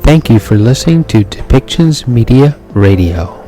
Thank you for listening to Depictions Media Radio.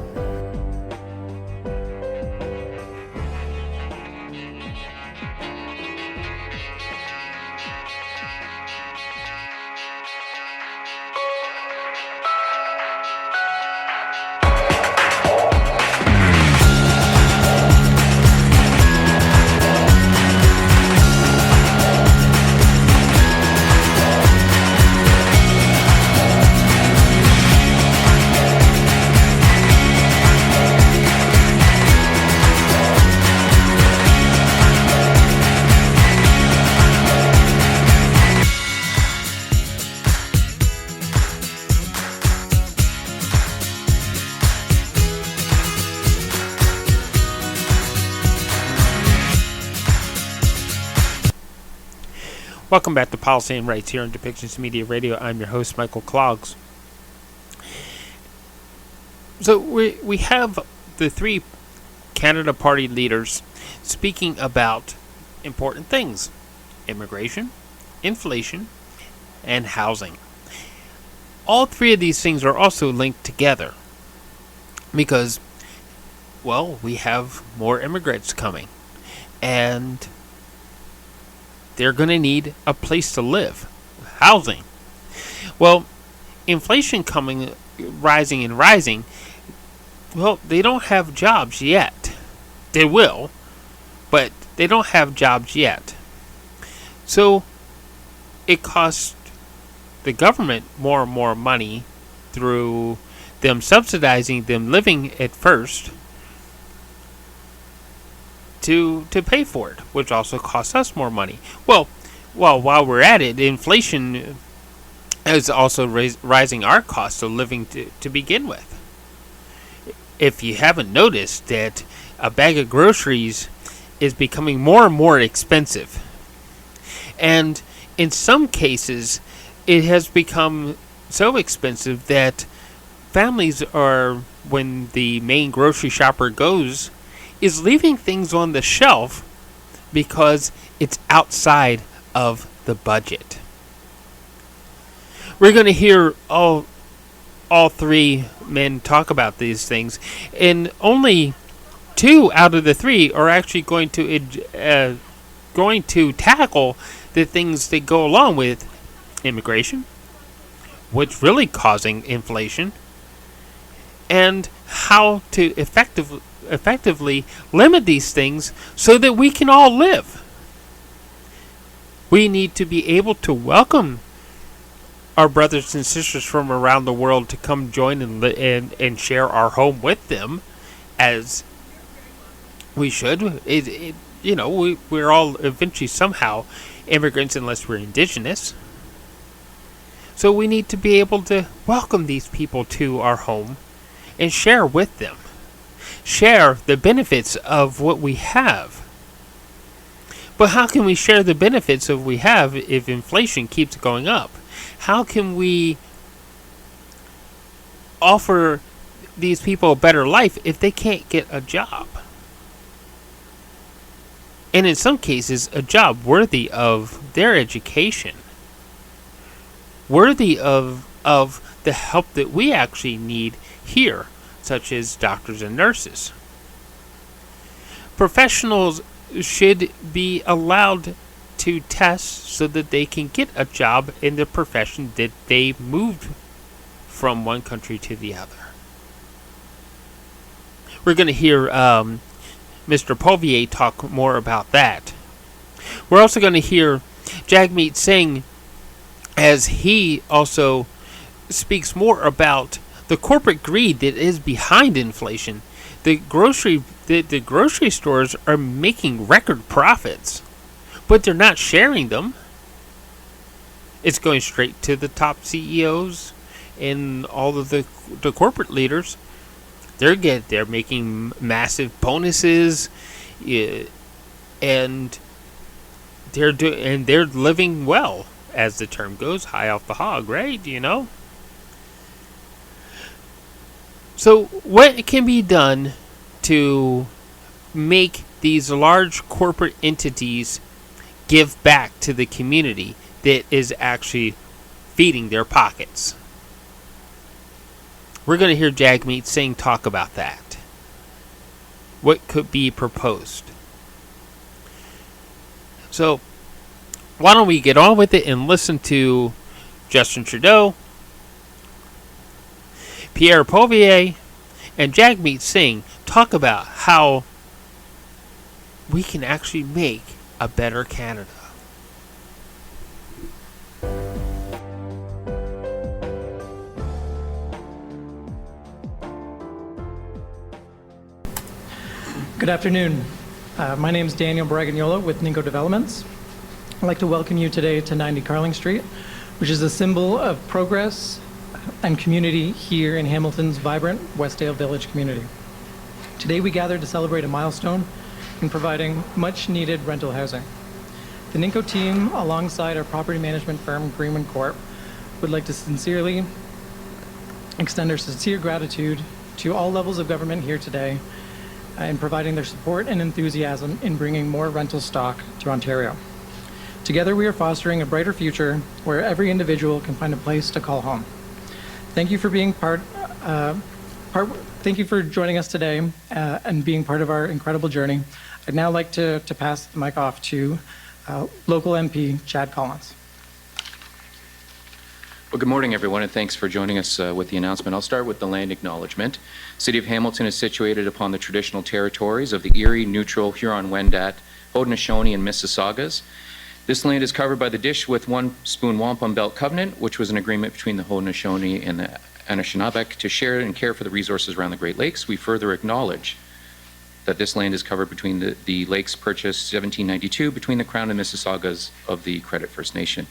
Welcome back to Policy and Rights here on Depictions Media Radio. I'm your host, Michael Clogs. So we have the three Canada Party leaders speaking about important things: immigration, inflation, and housing. All three of these things are also linked together because, well, we have more immigrants coming, and they're going to need a place to live, housing. Well, inflation rising, well, they don't have jobs yet. They will, but they don't have jobs yet. So it costs the government more and more money through them subsidizing them living at first to pay for it, which also costs us more money. Well, while we're at it, inflation is also rising our cost of living to begin with. If you haven't noticed that a bag of groceries is becoming more and more expensive, and in some cases it has become so expensive that families are, when the main grocery shopper goes, is leaving things on the shelf because it's outside of the budget. We're going to hear all three men talk about these things, and only two out of the three are actually going to tackle the things that go along with immigration, what's really causing inflation, and how to effectively limit these things so that we can all live. We need to be able to welcome our brothers and sisters from around the world to come join and share our home with them, as we should. We're all eventually somehow immigrants unless we're indigenous. So we need to be able to welcome these people to our home and share with them. Share the benefits of what we have. But how can we share the benefits of what we have if inflation keeps going up? How can we offer these people a better life if they can't get a job? And in some cases, a job worthy of their education. Worthy of the help that we actually need here, such as doctors and nurses. Professionals should be allowed to test so that they can get a job in the profession that they moved from one country to the other. We're going to hear Mr. Poilievre talk more about that. We're also going to hear Jagmeet Singh, as he also speaks more about the corporate greed that is behind inflation. The grocery stores are making record profits, but they're not sharing them. It's going straight to the top CEOs and all of the corporate leaders. They're making massive bonuses, and they're living well, as the term goes, high off the hog, right? So what can be done to make these large corporate entities give back to the community that is actually feeding their pockets? We're going to hear Jagmeet Singh talk about that. What could be proposed? So, why don't we get on with it and listen to Justin Trudeau, Pierre Poilievre, and Jagmeet Singh talk about how we can actually make a better Canada. Good afternoon. My name is Daniel Bragagnolo with Ninco Developments. I'd like to welcome you today to 90 Carling Street, which is a symbol of progress and community here in Hamilton's vibrant Westdale Village community. Today we gather to celebrate a milestone in providing much needed rental housing. The Ninco team, alongside our property management firm Greenman Corp, would like to sincerely extend our sincere gratitude to all levels of government here today in providing their support and enthusiasm in bringing more rental stock to Ontario. Together we are fostering a brighter future where every individual can find a place to call home. Thank you for being thank you for joining us today and being part of our incredible journey. I'd now like to pass the mic off to local MP Chad Collins. Well, good morning, everyone, and thanks for joining us with the announcement. I'll start with the land acknowledgement. City of Hamilton is situated upon the traditional territories of the Erie, Neutral, Huron-Wendat, Haudenosaunee, and Mississaugas. This land is covered by the Dish with One Spoon Wampum Belt Covenant, which was an agreement between the Haudenosaunee and the Anishinaabe to share and care for the resources around the Great Lakes. We further acknowledge that this land is covered between the lakes purchased 1792 between the Crown and Mississaugas of the Credit First Nation.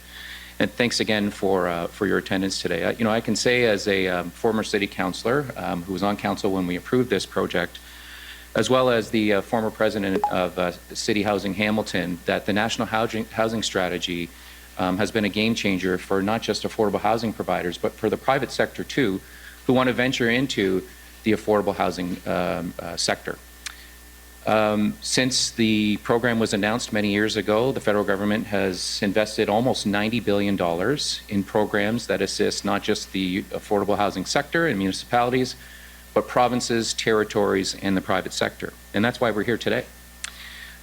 And thanks again for your attendance today. I can say as a former city councillor who was on council when we approved this project, as well as the former president of City Housing Hamilton, that the National Housing Strategy has been a game changer for not just affordable housing providers, but for the private sector too, who want to venture into the affordable housing sector. Since the program was announced many years ago, the federal government has invested almost $90 billion in programs that assist not just the affordable housing sector and municipalities, but provinces, territories, and the private sector. And that's why we're here today.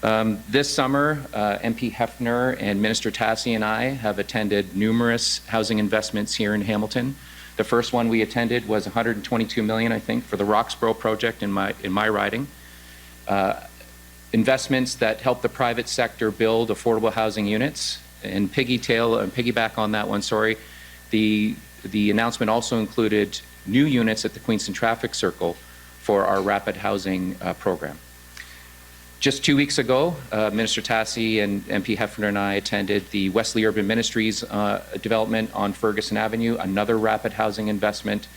This summer, MP Hefner and Minister Tassi and I have attended numerous housing investments here in Hamilton. The first one we attended was $122 million, I think, for the Roxborough project in my riding. Investments that help the private sector build affordable housing units. And piggyback on that one, sorry, the announcement also included new units at the Queenston Traffic Circle for our rapid housing program. Just 2 weeks ago, Minister Tassi and MP Hefner and I attended the Wesley Urban Ministries development on Ferguson Avenue, another rapid housing investment,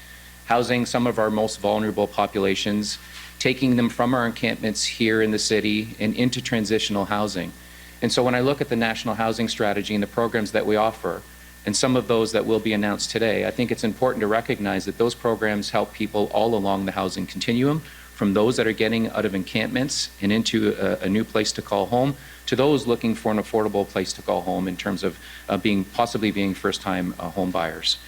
housing some of our most vulnerable populations, taking them from our encampments here in the city and into transitional housing. And so when I look at the National Housing Strategy and the programs that we offer, and some of those that will be announced today, I think it's important to recognize that those programs help people all along the housing continuum, from those that are getting out of encampments and into a new place to call home, to those looking for an affordable place to call home in terms of possibly being first-time home buyers.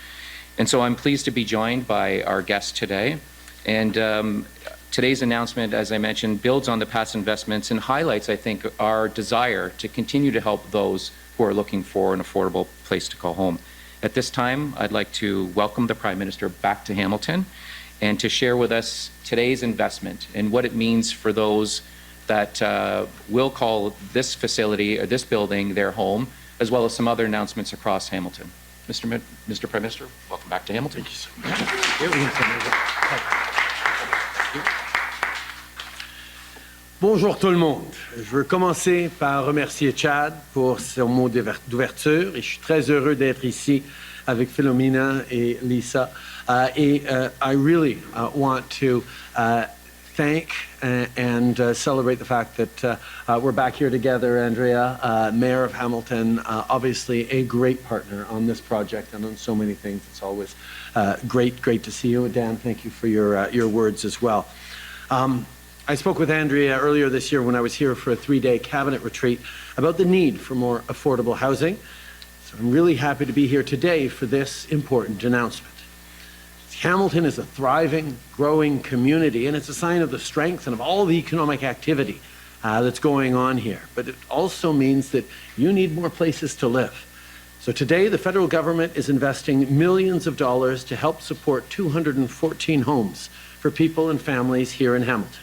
And so I'm pleased to be joined by our guests today. And today's announcement, as I mentioned, builds on the past investments and highlights, I think, our desire to continue to help those who are looking for an affordable place to call home. At this time, I'd like to welcome the Prime Minister back to Hamilton and to share with us today's investment and what it means for those that will call this facility or this building their home, as well as some other announcements across Hamilton. Mr. Prime Minister, welcome back to Hamilton. Thank you so much. Bonjour tout le monde. Je veux commencer par remercier Chad pour son mot d'ouverture et je suis très heureux d'être ici avec Philomena et Lisa. I really want to thank and celebrate the fact that we're back here together. Andrea, Mayor of Hamilton, obviously a great partner on this project and on so many things. It's always great to see you. Dan, thank you for your words as well. I spoke with Andrea earlier this year when I was here for a 3-day cabinet retreat about the need for more affordable housing. So I'm really happy to be here today for this important announcement. Hamilton is a thriving, growing community, and it's a sign of the strength and of all the economic activity that's going on here. But it also means that you need more places to live. So today, the federal government is investing millions of dollars to help support 214 homes for people and families here in Hamilton.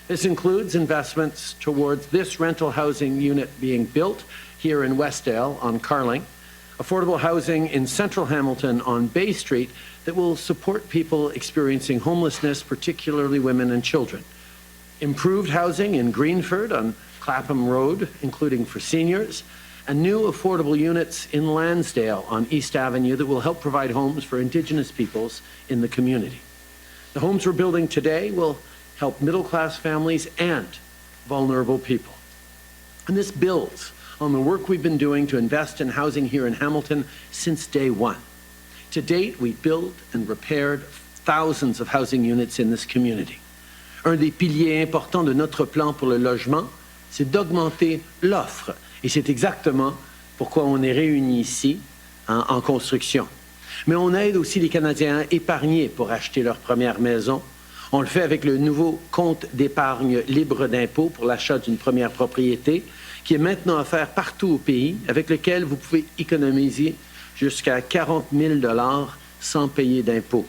This includes investments towards this rental housing unit being built here in Westdale on Carling, affordable housing in central Hamilton on Bay Street that will support people experiencing homelessness, particularly women and children, improved housing in Greenford on Clapham Road, including for seniors, and new affordable units in Lansdale on East Avenue that will help provide homes for Indigenous peoples in the community. The homes we're building today will help middle-class families and vulnerable people. And this builds on the work we've been doing to invest in housing here in Hamilton since day one. To date, we've built and repaired thousands of housing units in this community. Un des piliers importants de notre plan pour le logement, c'est d'augmenter l'offre. Et c'est exactement pourquoi on est réunis ici en construction. Mais on aide aussi les Canadiens à épargner pour acheter leur première maison. On le fait avec le nouveau compte d'épargne libre d'impôt pour l'achat d'une première propriété, qui est maintenant offert partout au pays, avec lequel vous pouvez économiser jusqu'à 40 000 $ sans payer d'impôt.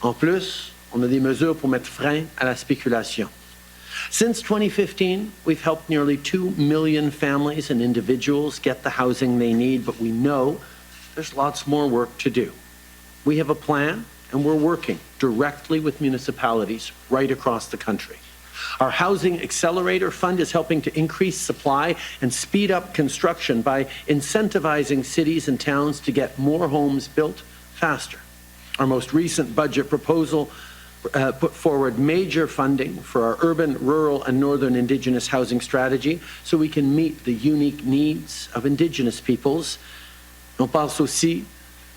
En plus, on a des mesures pour mettre frein à la spéculation. Since 2015, we've helped nearly 2 million families and individuals get the housing they need, but we know there's lots more work to do. We have a plan, and we're working directly with municipalities right across the country. Our Housing Accelerator Fund is helping to increase supply and speed up construction by incentivizing cities and towns to get more homes built faster. Our most recent budget proposal put forward major funding for our urban, rural, and northern Indigenous housing strategy so we can meet the unique needs of Indigenous peoples. On pense aussi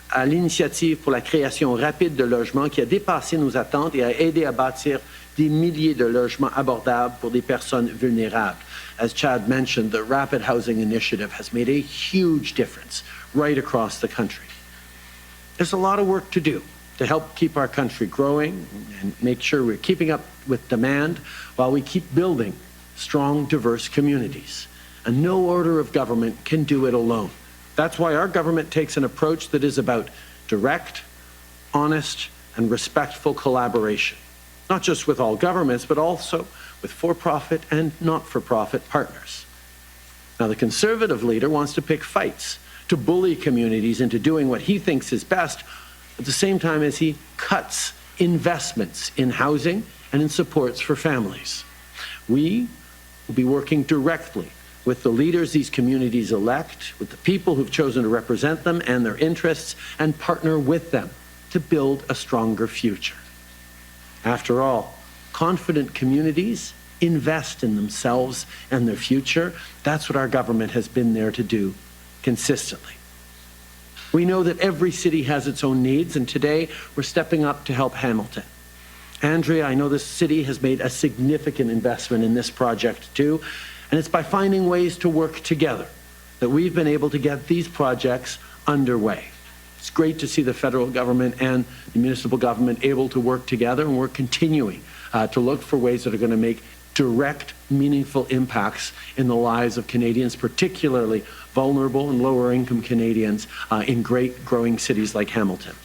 à l'initiative pour la création rapide de logements qui a dépassé nos attentes et a aidé à bâtir des milliers de logements abordables pour des personnes vulnérables. As Chad mentioned, the Rapid Housing Initiative has made a huge difference right across the country. There's a lot of work to do to help keep our country growing and make sure we're keeping up with demand while we keep building strong, diverse communities. And no order of government can do it alone. That's why our government takes an approach that is about direct, honest, and respectful collaboration, not just with all governments, but also with for-profit and not-for-profit partners. Now, the Conservative leader wants to pick fights, to bully communities into doing what he thinks is best, at the same time as he cuts investments in housing and in supports for families. We will be working directly with the leaders these communities elect, with the people who've chosen to represent them and their interests, and partner with them to build a stronger future. After all, confident communities invest in themselves and their future. That's what our government has been there to do consistently. We know that every city has its own needs, and today we're stepping up to help Hamilton. Andrea, I know this city has made a significant investment in this project too, and it's by finding ways to work together that we've been able to get these projects underway. It's great to see the federal government and the municipal government able to work together, and we're continuing to look for ways that are going to make direct, meaningful impacts in the lives of Canadians, particularly vulnerable and lower-income Canadians in great, growing cities like Hamilton.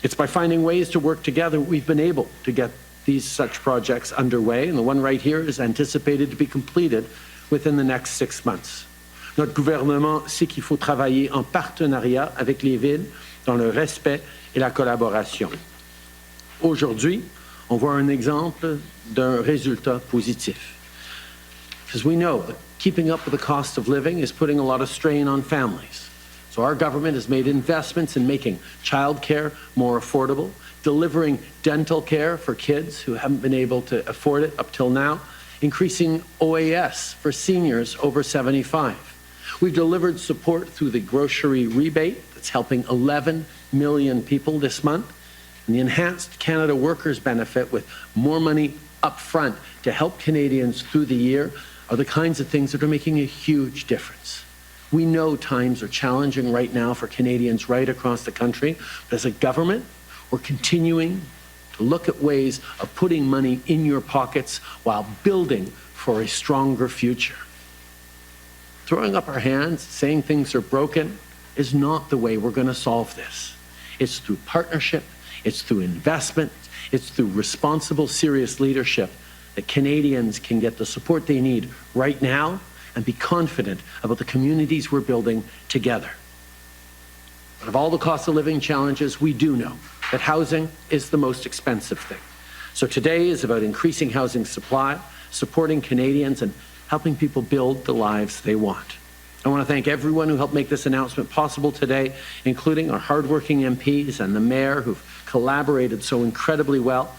It's by finding ways to work together we've been able to get these such projects underway, and the one right here is anticipated to be completed within the next 6 months. Notre gouvernement sait qu'il faut travailler en partenariat avec les villes dans le respect et la collaboration. Aujourd'hui, on voit un exemple d'un résultat positif. Because we know that keeping up with the cost of living is putting a lot of strain on families. So our government has made investments in making childcare more affordable, delivering dental care for kids who haven't been able to afford it up till now, increasing OAS for seniors over 75. We've delivered support through the grocery rebate that's helping 11 million people this month, and the Enhanced Canada Workers Benefit with more money up front to help Canadians through the year are the kinds of things that are making a huge difference. We know times are challenging right now for Canadians right across the country, but as a government, We're continuing to look at ways of putting money in your pockets while building for a stronger future. Throwing up our hands, saying things are broken, is not the way we're going to solve this. It's through partnership, it's through investment, it's through responsible, serious leadership that Canadians can get the support they need right now and be confident about the communities we're building together. But of all the cost of living challenges, we do know that housing is the most expensive thing. So today is about increasing housing supply, supporting Canadians, and helping people build the lives they want. I want to thank everyone who helped make this announcement possible today, including our hardworking MPs and the Mayor who've collaborated so incredibly well.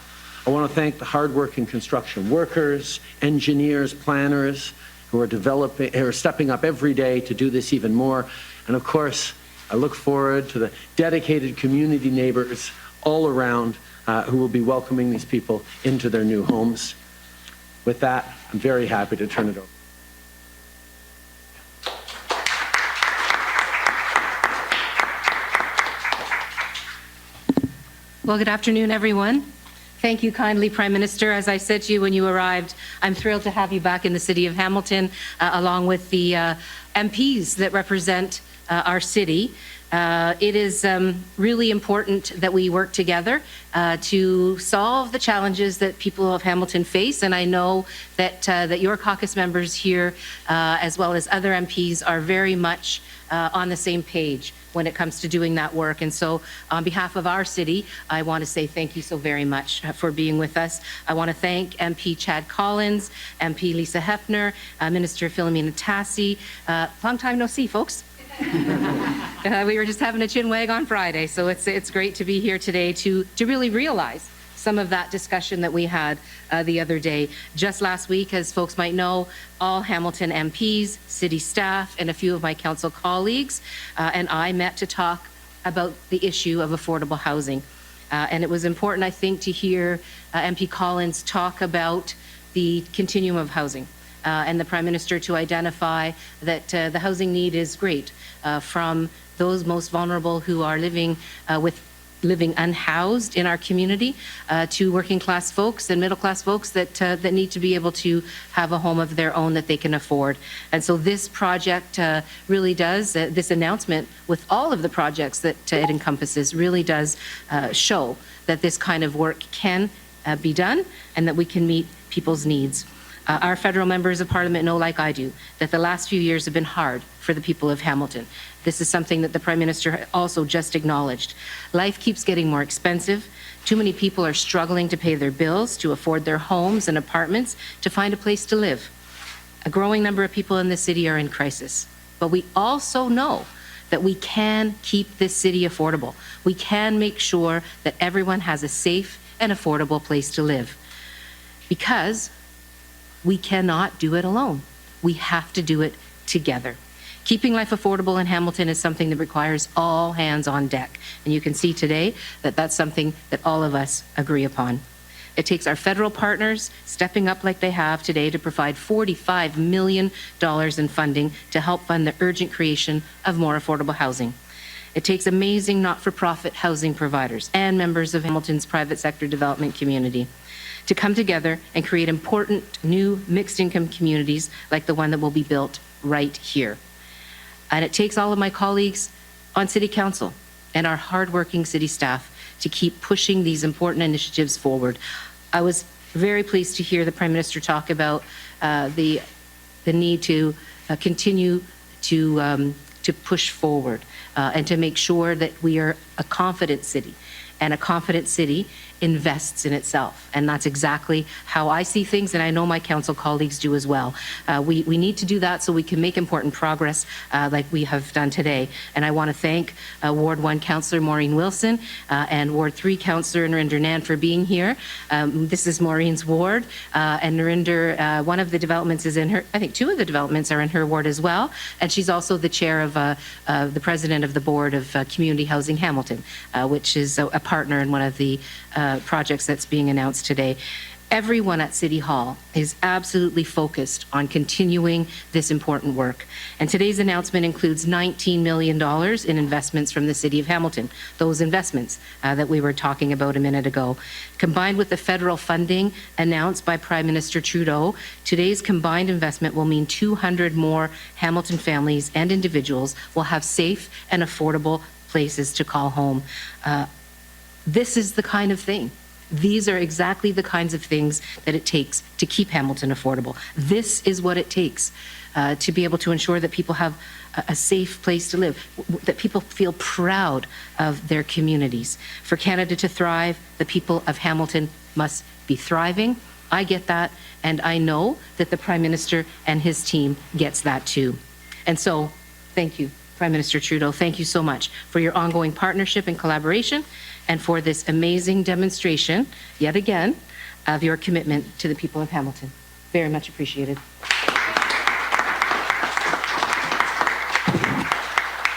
I want to thank the hardworking construction workers, engineers, planners who are stepping up every day to do this even more. And of course, I look forward to the dedicated community neighbors all around who will be welcoming these people into their new homes. With that, I'm very happy to turn it over. Well, good afternoon, everyone. Thank you kindly, Prime Minister. As I said to you when you arrived, I'm thrilled to have you back in the City of Hamilton, along with the MPs that represent our city. It is really important that we work together to solve the challenges that people of Hamilton face, and I know that that your caucus members here, as well as other MPs, are very much on the same page when it comes to doing that work. And so on behalf of our city, I want to say thank you so very much for being with us. I want to thank MP Chad Collins, MP Lisa Hefner, Minister Philomena Tassi. Long time no see, folks. We were just having a chin wag on Friday, so it's great to be here today to really realize some of that discussion that we had the other day. Just last week, as folks might know, all Hamilton MPs, city staff, and a few of my council colleagues and I met to talk about the issue of affordable housing. And it was important, I think, to hear MP Collins talk about the continuum of housing. And the Prime Minister to identify that the housing need is great, from those most vulnerable who are living unhoused in our community, to working class folks and middle class folks that need to be able to have a home of their own that they can afford. And so this project really does, this announcement with all of the projects that it encompasses really does show that this kind of work can be done and that we can meet people's needs. Our federal members of parliament know, like I do, that the last few years have been hard for the people of Hamilton. This is something that the Prime Minister also just acknowledged. Life keeps getting more expensive. Too many people are struggling to pay their bills, to afford their homes and apartments, to find a place to live. A growing number of people in the city are in crisis. But we also know that we can keep this city affordable. We can make sure that everyone has a safe and affordable place to live. Because we cannot do it alone. We have to do it together. Keeping life affordable in Hamilton is something that requires all hands on deck. And you can see today that that's something that all of us agree upon. It takes our federal partners stepping up like they have today to provide $45 million in funding to help fund the urgent creation of more affordable housing. It takes amazing not-for-profit housing providers and members of Hamilton's private sector development community to come together and create important new mixed income communities like the one that will be built right here. And it takes all of my colleagues on City Council and our hardworking city staff to keep pushing these important initiatives forward. I was very pleased to hear the Prime Minister talk about the need to continue to push forward and to make sure that we are a confident city. And a confident city invests in itself. And that's exactly how I see things, and I know my council colleagues do as well. We need to do that so we can make important progress like we have done today. And I want to thank Ward 1 Councillor Maureen Wilson and Ward 3 Councillor Narinder Nan for being here. This is Maureen's ward, and Narinder, one of the developments is in her, I think 2 of the developments are in her ward as well, and she's also the chair of the president of the board of Community Housing Hamilton, which is a partner in one of the projects that's being announced today. Everyone at City Hall is absolutely focused on continuing this important work. And today's announcement includes $19 million in investments from the City of Hamilton, those investments that we were talking about a minute ago. Combined with the federal funding announced by Prime Minister Trudeau, today's combined investment will mean 200 more Hamilton families and individuals will have safe and affordable places to call home. This is the kind of thing. These are exactly the kinds of things that it takes to keep Hamilton affordable. This is what it takes to be able to ensure that people have a safe place to live, that people feel proud of their communities. For Canada to thrive, the people of Hamilton must be thriving. I get that, and I know that the Prime Minister and his team gets that too. And so, thank you, Prime Minister Trudeau. Thank you so much for your ongoing partnership and collaboration, and for this amazing demonstration, yet again, of your commitment to the people of Hamilton. Very much appreciated.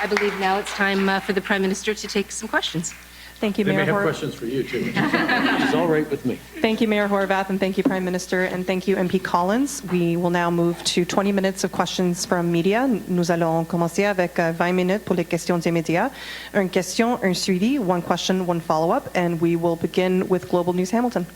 I believe now it's time for the Prime Minister to take some questions. Thank you, They Mayor may have Horwath. questions for you, too, which is all right with me. Thank you, Mayor Horwath, and thank you, Prime Minister, and thank you, MP Collins. We will now move to 20 minutes of questions from media. Nous allons commencer avec 20 minutes pour les questions des médias. Une question, un suivi, one question, one follow-up, and we will begin with Global News Hamilton.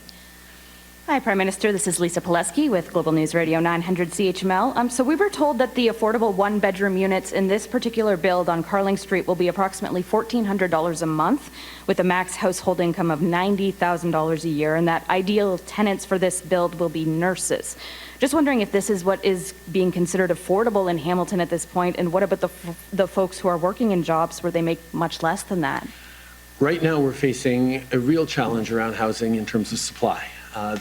Hi, Prime Minister. This is Lisa Pileski with Global News Radio 900 CHML. So we were told that the affordable one-bedroom units in this particular build on Carling Street will be approximately $1,400 a month, with a max household income of $90,000 a year, and that ideal tenants for this build will be nurses. Just wondering if this is what is being considered affordable in Hamilton at this point, and what about the folks who are working in jobs where they make much less than that? Right now, we're facing a real challenge around housing in terms of supply.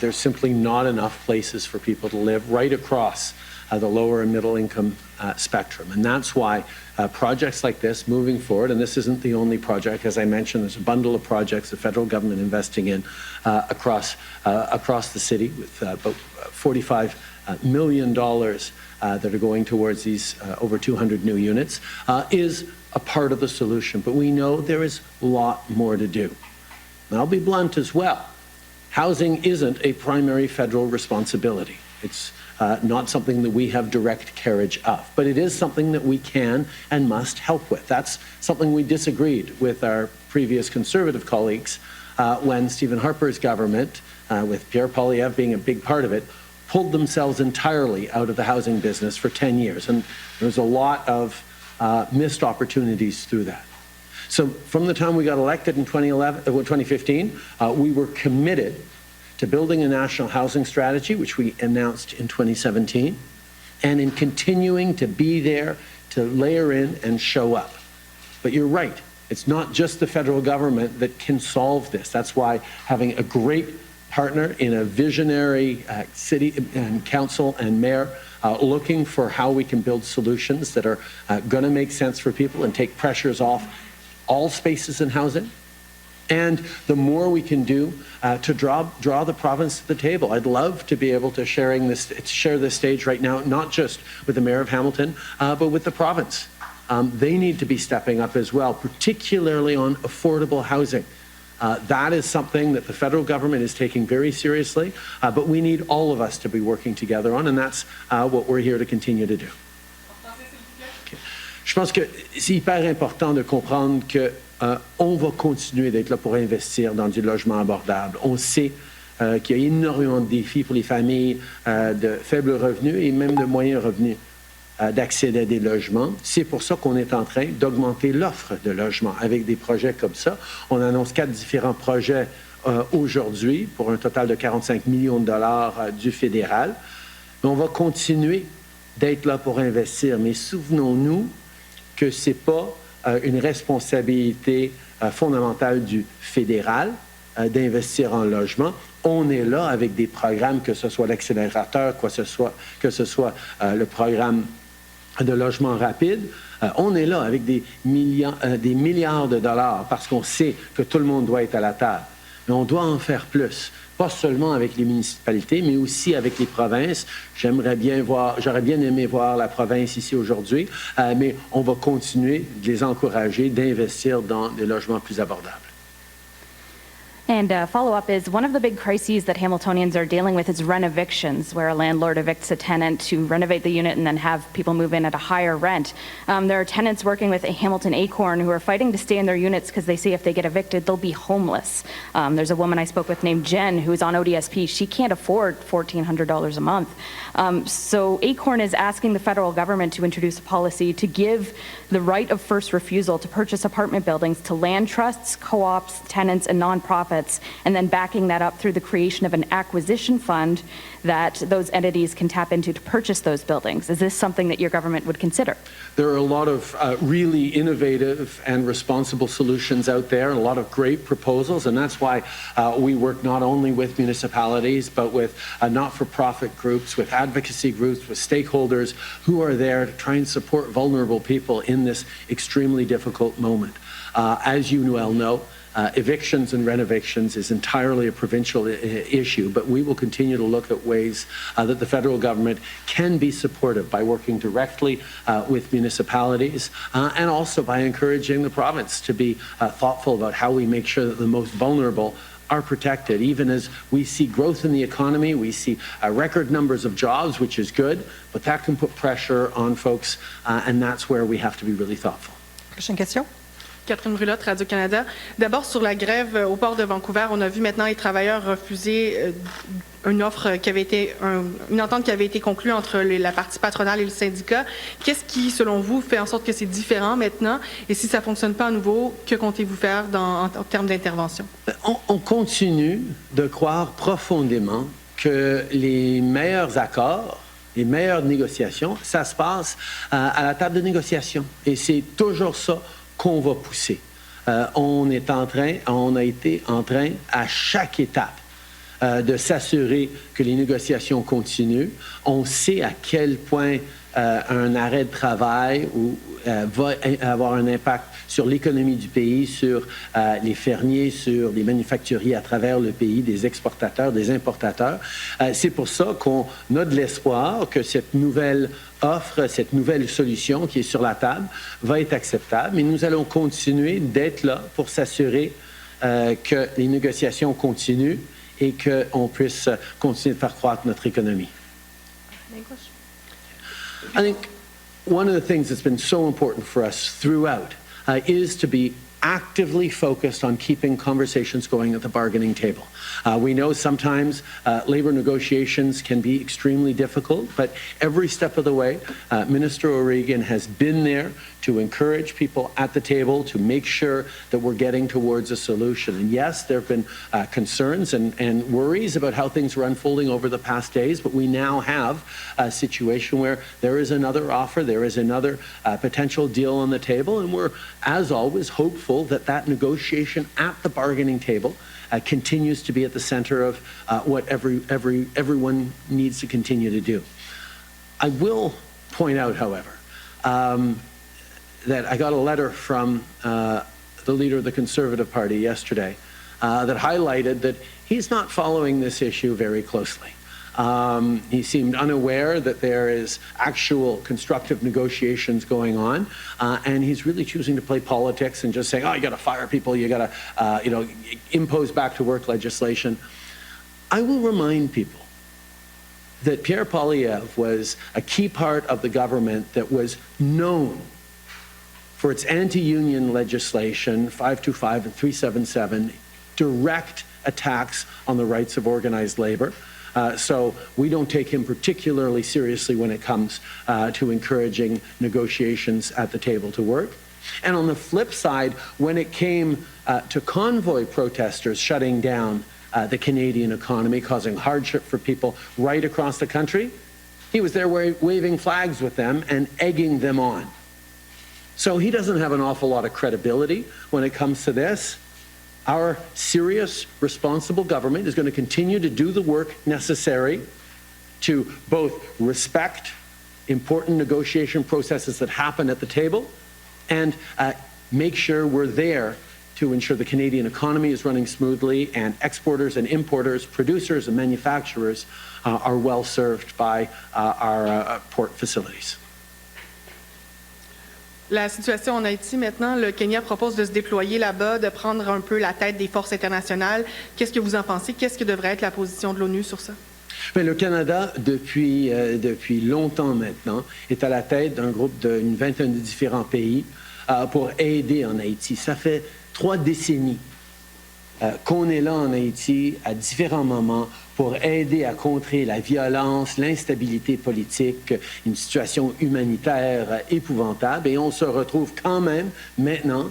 There's simply not enough places for people to live right across the lower and middle income spectrum. And that's why projects like this moving forward, and this isn't the only project, as I mentioned, there's a bundle of projects the federal government investing in across the city with about $45 million that are going towards these over 200 new units, is a part of the solution. But we know there is a lot more to do. And I'll be blunt as well. Housing isn't a primary federal responsibility. It's not something that we have direct carriage of, but it is something that we can and must help with. That's something we disagreed with our previous Conservative colleagues when Stephen Harper's government, with Pierre Poilievre being a big part of it, pulled themselves entirely out of the housing business for 10 years. And there was a lot of missed opportunities through that. So from the time we got elected in 2015, we were committed to building a national housing strategy, which we announced in 2017, and in continuing to be there to layer in and show up. But you're right, it's not just the federal government that can solve this. That's why having a great partner in a visionary city and council and mayor looking for how we can build solutions that are going to make sense for people and take pressures off all spaces in housing, and the more we can do to draw the province to the table. I'd love to be able to share this stage right now, not just with the Mayor of Hamilton, but with the province. They need to be stepping up as well, particularly on affordable housing. That is something that the federal government is taking very seriously, but we need all of us to be working together on, and that's what we're here to continue to do. Je pense que c'est hyper important de comprendre que on va continuer d'être là pour investir dans du logement abordable. On sait qu'il y a énormément de défis pour les familles de faibles revenus et même de moyens revenus d'accéder à des logements. C'est pour ça qu'on est en train d'augmenter l'offre de logements avec des projets comme ça. On annonce 4 différents projets aujourd'hui pour un total de 45 millions de dollars du fédéral. Mais on va continuer d'être là pour investir. Mais souvenons-nous que ce n'est pas une responsabilité fondamentale du fédéral d'investir en logement. On est là avec des programmes, que ce soit l'accélérateur, que ce soit le programme de logement rapide. On est là avec des milliards de dollars parce qu'on sait que tout le monde doit être à la table. Mais on doit en faire plus, pas seulement avec les municipalités, mais aussi avec les provinces. J'aurais bien aimé voir la province ici aujourd'hui, mais on va continuer de les encourager d'investir dans des logements plus abordables. And follow-up is, one of the big crises that Hamiltonians are dealing with is rent evictions, where a landlord evicts a tenant to renovate the unit and then have people move in at a higher rent. There are tenants working with Hamilton Acorn who are fighting to stay in their units because they say if they get evicted, they'll be homeless. There's a woman I spoke with named Jen who's on ODSP. She can't afford $1,400 a month. So Acorn is asking the federal government to introduce a policy to give the right of first refusal to purchase apartment buildings to land trusts, co-ops, tenants, and nonprofits, and then backing that up through the creation of an acquisition fund that those entities can tap into to purchase those buildings. Is this something that your government would consider? There are a lot of really innovative and responsible solutions out there, a lot of great proposals, and that's why we work not only with municipalities, but with not-for-profit groups, with advocacy groups, with stakeholders who are there to try and support vulnerable people in this extremely difficult moment. As you well know, evictions and renovictions is entirely a provincial issue, but we will continue to look at ways that the federal government can be supportive by working directly with municipalities and also by encouraging the province to be thoughtful about how we make sure that the most vulnerable are protected. Even as we see growth in the economy, we see record numbers of jobs, which is good, but that can put pressure on folks, and that's where we have to be really thoughtful. Prochaine question. Catherine Brulotte, Radio-Canada. D'abord, sur la grève au port de Vancouver, on a vu maintenant les travailleurs refuser une offre qui avait été, une entente qui avait été conclue entre la partie patronale et le syndicat. Qu'est-ce qui, selon vous, fait en sorte que c'est différent maintenant? Et si ça ne fonctionne pas à nouveau, que comptez-vous faire en termes d'intervention? On continue de croire profondément que les meilleurs accords, les meilleures négociations, ça se passe à la table de négociation. Et c'est toujours ça qu'on va pousser. On a été en train à chaque étape de s'assurer que les négociations continuent. On sait à quel point un arrêt de travail va avoir un impact sur l'économie du pays, sur les fermiers, sur les manufacturiers à travers le pays, des exportateurs, des importateurs. C'est pour ça qu'on a de l'espoir que cette nouvelle offre, cette nouvelle solution qui est sur la table va être acceptable. Mais nous allons continuer d'être là pour s'assurer que les négociations continuent et qu'on puisse continuer de faire croître notre économie. I think one of the things that's been so important for us throughout is to be actively focused on keeping conversations going at the bargaining table. We know sometimes labor negotiations can be extremely difficult, but every step of the way, Minister O'Regan has been there to encourage people at the table to make sure that we're getting towards a solution. And yes, there have been concerns and worries about how things were unfolding over the past days, but we now have a situation where there is another offer, there is another potential deal on the table, and we're, as always, hopeful that that negotiation at the bargaining table continues to be at the center of what everyone needs to continue to do. I will point out, however, that I got a letter from the leader of the Conservative Party yesterday that highlighted that he's not following this issue very closely. He seemed unaware that there is actual constructive negotiations going on, and he's really choosing to play politics and just saying, oh, you got to fire people, you got to, impose back to work legislation. I will remind people that Pierre Poilievre was a key part of the government that was known for its anti-union legislation, 525 and 377, direct attacks on the rights of organized labor. So we don't take him particularly seriously when it comes to encouraging negotiations at the table to work. And on the flip side, when it came to convoy protesters shutting down the Canadian economy, causing hardship for people right across the country, he was there waving flags with them and egging them on. So he doesn't have an awful lot of credibility when it comes to this. Our serious, responsible government is going to continue to do the work necessary to both respect important negotiation processes that happen at the table and make sure we're there to ensure the Canadian economy is running smoothly and exporters and importers, producers and manufacturers are well served by our port facilities. la situation en Haïti maintenant, le Kenya propose de se déployer là-bas, de prendre un peu la tête des forces internationales. Qu'est-ce que vous en pensez? Qu'est-ce que devrait être la position de l'ONU sur ça? Bien, le Canada, depuis longtemps maintenant, est à la tête d'un groupe d'une vingtaine de différents pays pour aider en Haïti. Ça fait 3 décennies qu'on est là en Haïti à différents moments pour aider à contrer la violence, l'instabilité politique, une situation humanitaire épouvantable. Et on se retrouve quand même maintenant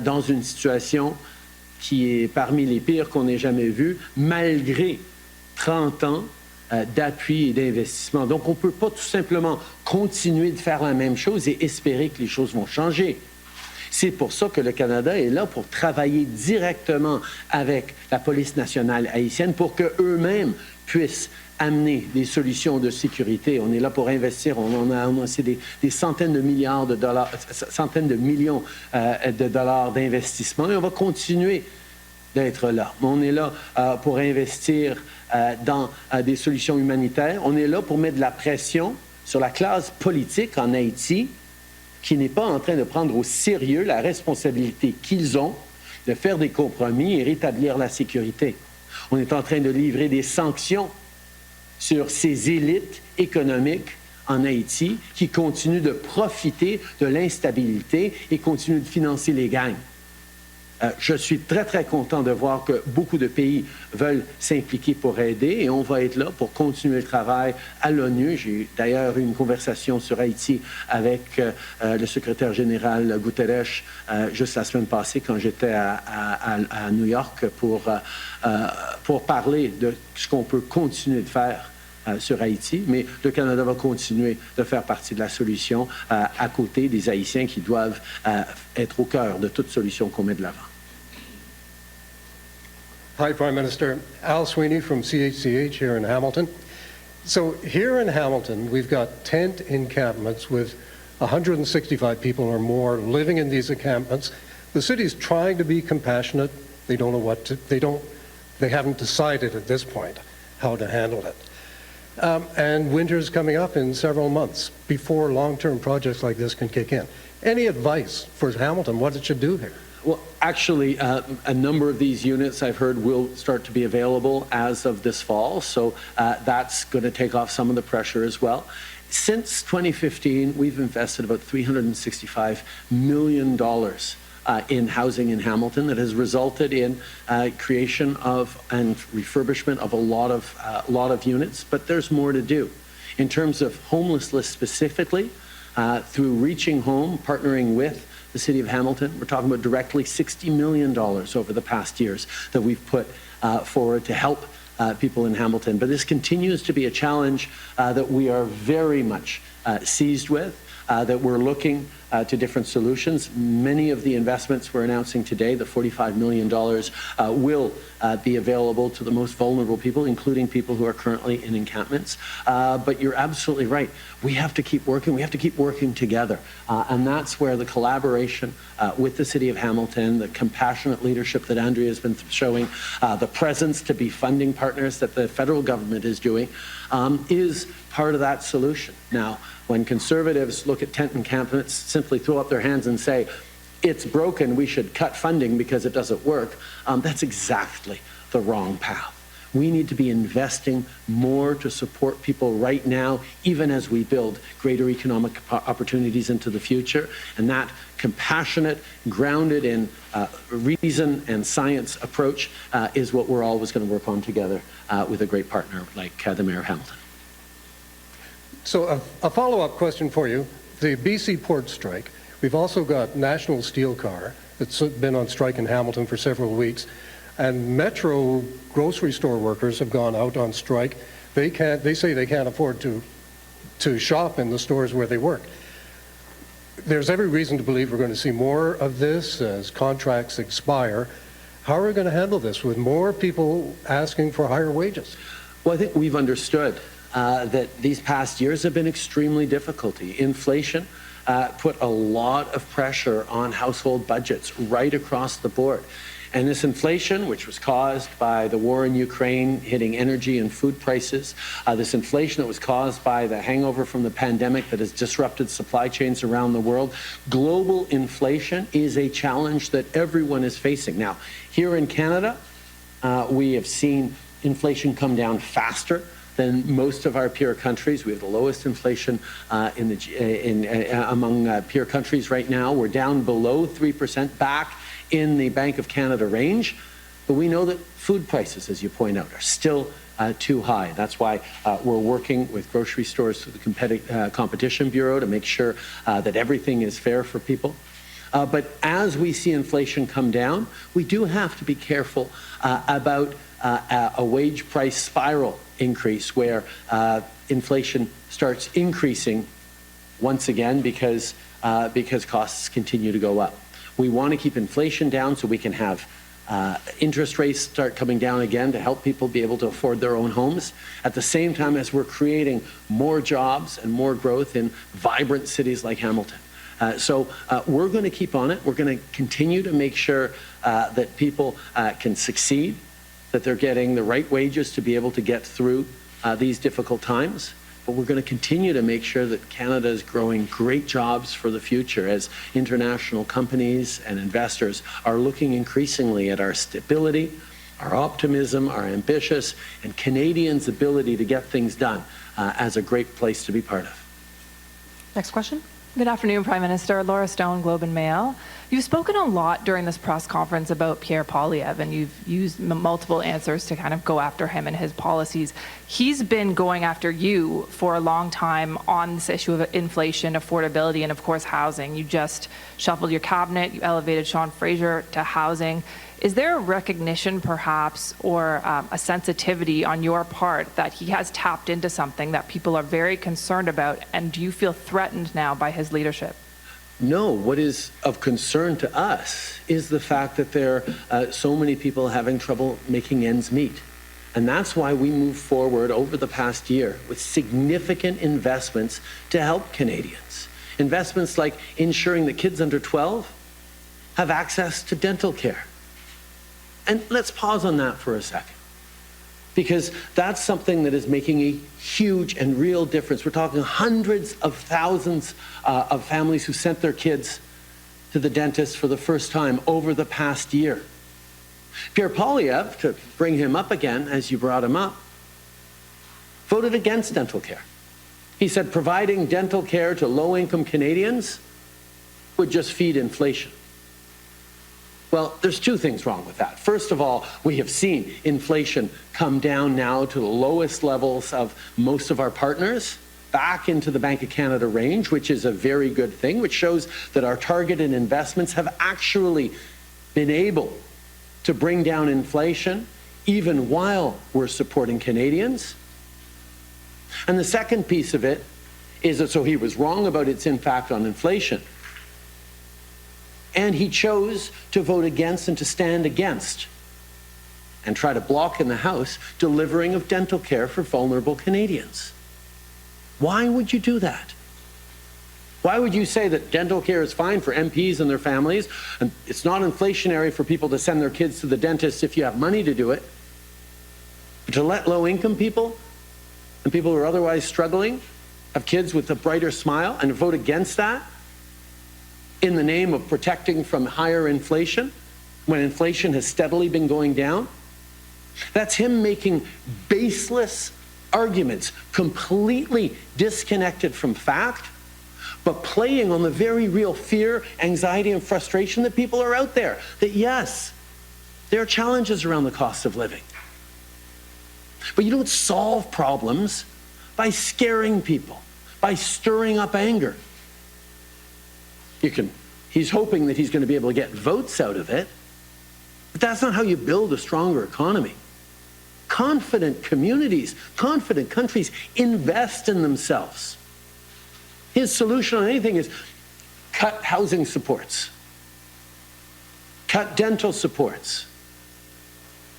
dans une situation qui est parmi les pires qu'on ait jamais vues, malgré 30 ans d'appui et d'investissement. Donc, on ne peut pas tout simplement continuer de faire la même chose et espérer que les choses vont changer. C'est pour ça que le Canada est là pour travailler directement avec la police nationale haïtienne pour qu'eux-mêmes puissent amener des solutions de sécurité. On est là pour investir. On a annoncé des centaines de milliards de dollars, centaines de millions de dollars d'investissement et on va continuer d'être là. On est là pour investir dans des solutions humanitaires. On est là pour mettre de la pression sur la classe politique en Haïti qui n'est pas en train de prendre au sérieux la responsabilité qu'ils ont de faire des compromis et rétablir la sécurité. On est en train de livrer des sanctions sur ces élites économiques en Haïti qui continuent de profiter de l'instabilité et continuent de financer les gangs. Je suis très, très content de voir que beaucoup de pays veulent s'impliquer pour aider et on va être là pour continuer le travail à l'ONU. J'ai d'ailleurs eu une conversation sur Haïti avec le secrétaire général Guterres juste la semaine passée quand j'étais à New York pour parler de ce qu'on peut continuer de faire sur Haïti, mais le Canada va continuer de faire partie de la solution à côté des Haïtiens qui doivent être au cœur de toute solution qu'on met de l'avant. Hi, Prime Minister. Al Sweeney from CHCH here in Hamilton. So here in Hamilton, we've got tent encampments with 165 people or more living in these encampments. The city's trying to be compassionate. They don't know what to, they haven't decided at this point how to handle it. And winter's coming up in several months before long-term projects like this can kick in. Any advice for Hamilton, what it should do here? Well, actually, a number of these units I've heard will start to be available as of this fall, so that's going to take off some of the pressure as well. Since 2015, we've invested about $365 million in housing in Hamilton that has resulted in creation of and refurbishment of a lot of units, but there's more to do. In terms of homelessness specifically, through Reaching Home, partnering with the City of Hamilton, we're talking about directly $60 million over the past years that we've put forward to help people in Hamilton. But this continues to be a challenge that we are very much seized with, that we're looking to different solutions. Many of the investments we're announcing today, the $45 million, will be available to the most vulnerable people, including people who are currently in encampments. But you're absolutely right. We have to keep working. We have to keep working together. And that's where the collaboration with the City of Hamilton, the compassionate leadership that Andrea has been showing, the presence to be funding partners that the federal government is doing, is part of that solution. Now, when conservatives look at tent encampments, simply throw up their hands and say, it's broken, we should cut funding because it doesn't work, that's exactly the wrong path. We need to be investing more to support people right now, even as we build greater economic opportunities into the future. And that compassionate, grounded in reason and science approach is what we're always going to work on together with a great partner like the Mayor of Hamilton. So a follow-up question for you. The BC port strike. We've also got National Steel Car that's been on strike in Hamilton for several weeks. And Metro grocery store workers have gone out on strike. They say they can't afford to shop in the stores where they work. There's every reason to believe we're going to see more of this as contracts expire. How are we going to handle this with more people asking for higher wages? Well, I think we've understood that these past years have been extremely difficult. Inflation put a lot of pressure on household budgets right across the board. And this inflation, which was caused by the war in Ukraine hitting energy and food prices, this inflation that was caused by the hangover from the pandemic that has disrupted supply chains around the world, global inflation is a challenge that everyone is facing. Now, here in Canada, we have seen inflation come down faster than most of our peer countries. We have the lowest inflation among peer countries right now. We're down below 3%, back in the Bank of Canada range. But we know that food prices, as you point out, are still too high. That's why we're working with grocery stores through the Competition Bureau to make sure that everything is fair for people. But as we see inflation come down, we do have to be careful about a wage price spiral increase where inflation starts increasing once again because costs continue to go up. We want to keep inflation down so we can have interest rates start coming down again to help people be able to afford their own homes, at the same time as we're creating more jobs and more growth in vibrant cities like Hamilton. So we're going to keep on it. We're going to continue to make sure that people can succeed, that they're getting the right wages to be able to get through these difficult times. But we're going to continue to make sure that Canada is growing great jobs for the future as international companies and investors are looking increasingly at our stability, our optimism, our ambitious, and Canadians' ability to get things done as a great place to be part of. Next question. Good afternoon, Prime Minister. Laura Stone, Globe and Mail. You've spoken a lot during this press conference about Pierre Poilievre, and you've used multiple answers to kind of go after him and his policies. He's been going after you for a long time on this issue of inflation, affordability, and of course housing. You just shuffled your cabinet, you elevated Sean Fraser to housing. Is there a recognition perhaps or a sensitivity on your part that he has tapped into something that people are very concerned about, and do you feel threatened now by his leadership? No, what is of concern to us is the fact that there are so many people having trouble making ends meet. And that's why we moved forward over the past year with significant investments to help Canadians. Investments like ensuring that kids under 12 have access to dental care. And let's pause on that for a second, because that's something that is making a huge and real difference. We're talking hundreds of thousands of families who sent their kids to the dentist for the first time over the past year. Pierre Poilievre, to bring him up again, as you brought him up, voted against dental care. He said providing dental care to low-income Canadians would just feed inflation. Well, there's two things wrong with that. First of all, we have seen inflation come down now to the lowest levels of most of our partners, back into the Bank of Canada range, which is a very good thing, which shows that our targeted investments have actually been able to bring down inflation even while we're supporting Canadians. And the second piece of it is that so he was wrong about its impact on inflation, and he chose to vote against and to stand against and try to block in the House delivering of dental care for vulnerable Canadians. Why would you do that? Why would you say that dental care is fine for MPs and their families, and it's not inflationary for people to send their kids to the dentist if you have money to do it, but to let low-income people and people who are otherwise struggling have kids with a brighter smile and vote against that in the name of protecting from higher inflation when inflation has steadily been going down? That's him making baseless arguments, completely disconnected from fact, but playing on the very real fear, anxiety, and frustration that people are out there. That yes, there are challenges around the cost of living. But you don't solve problems by scaring people, by stirring up anger. He's hoping that he's going to be able to get votes out of it, but that's not how you build a stronger economy. Confident communities, confident countries invest in themselves. His solution on anything is cut housing supports, cut dental supports,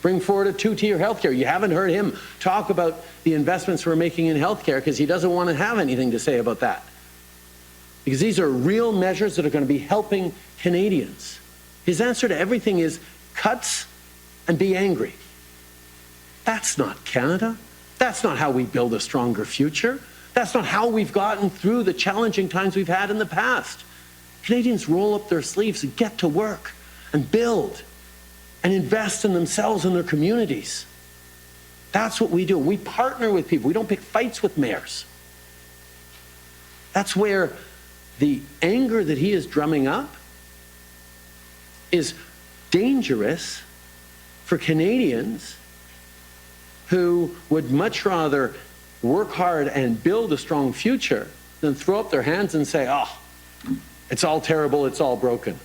bring forward a two-tier healthcare. You haven't heard him talk about the investments we're making in healthcare because he doesn't want to have anything to say about that. Because these are real measures that are going to be helping Canadians. His answer to everything is cuts and be angry. That's not Canada. That's not how we build a stronger future. That's not how we've gotten through the challenging times we've had in the past. Canadians roll up their sleeves and get to work and build and invest in themselves and their communities. That's what we do. We partner with people. We don't pick fights with mayors. That's where the anger that he is drumming up is dangerous for Canadians who would much rather work hard and build a strong future than throw up their hands and say, oh, it's all terrible, it's all broken,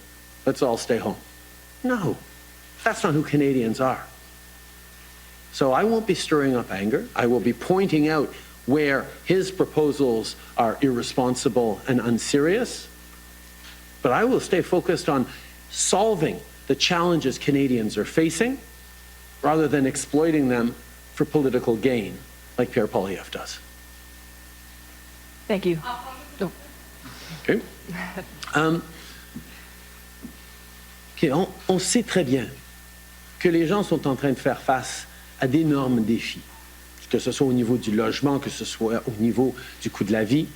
let's all stay home. No, that's not who Canadians are. So I won't be stirring up anger. I will be pointing out where his proposals are irresponsible and unserious, but I will stay focused on solving the challenges Canadians are facing rather than exploiting them for political gain, like Pierre Poilievre does. Thank you. Okay. On sait très bien que les gens sont en train de faire face à d'énormes défis, que ce soit au niveau du logement, que ce soit au niveau du coût de la vie.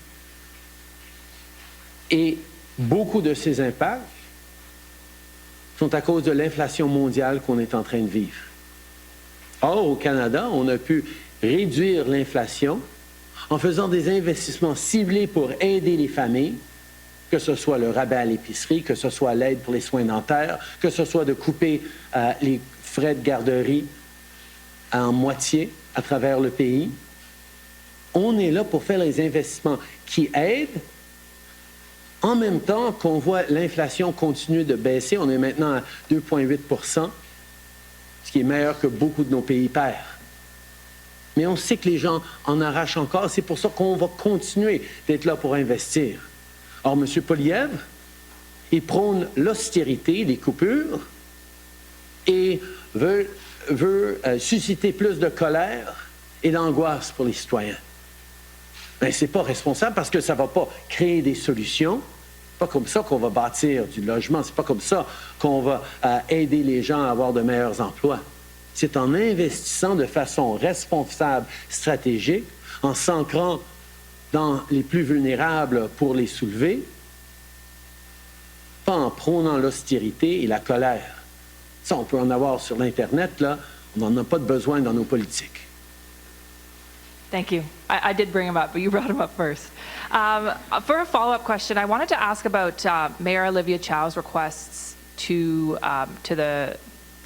Et beaucoup de ces impacts sont à cause de l'inflation mondiale qu'on est en train de vivre. Or, au Canada, on a pu réduire l'inflation en faisant des investissements ciblés pour aider les familles, que ce soit le rabais à l'épicerie, que ce soit l'aide pour les soins dentaires, que ce soit de couper les frais de garderie en moitié à travers le pays. On est là pour faire les investissements qui aident, en même temps qu'on voit l'inflation continuer de baisser. On est maintenant à 2,8%, ce qui est meilleur que beaucoup de nos pays pairs. Mais on sait que les gens en arrachent encore. C'est pour ça qu'on va continuer d'être là pour investir. Or, M. Poilievre, il prône l'austérité, les coupures, et veut susciter plus de colère et d'angoisse pour les citoyens. Mais ce n'est pas responsable parce que ça ne va pas créer des solutions. C'est pas comme ça qu'on va bâtir du logement. C'est pas comme ça qu'on va aider les gens à avoir de meilleurs emplois. C'est en investissant de façon responsable, stratégique, en s'ancrant dans les plus vulnérables pour les soulever, pas en prônant l'austérité et la colère. Ça, on peut en avoir sur l'Internet, là. On n'en a pas de besoin dans nos politiques. Thank you. I did bring him up, but you brought him up first. For a follow-up question, I wanted to ask about Mayor Olivia Chow's requests to the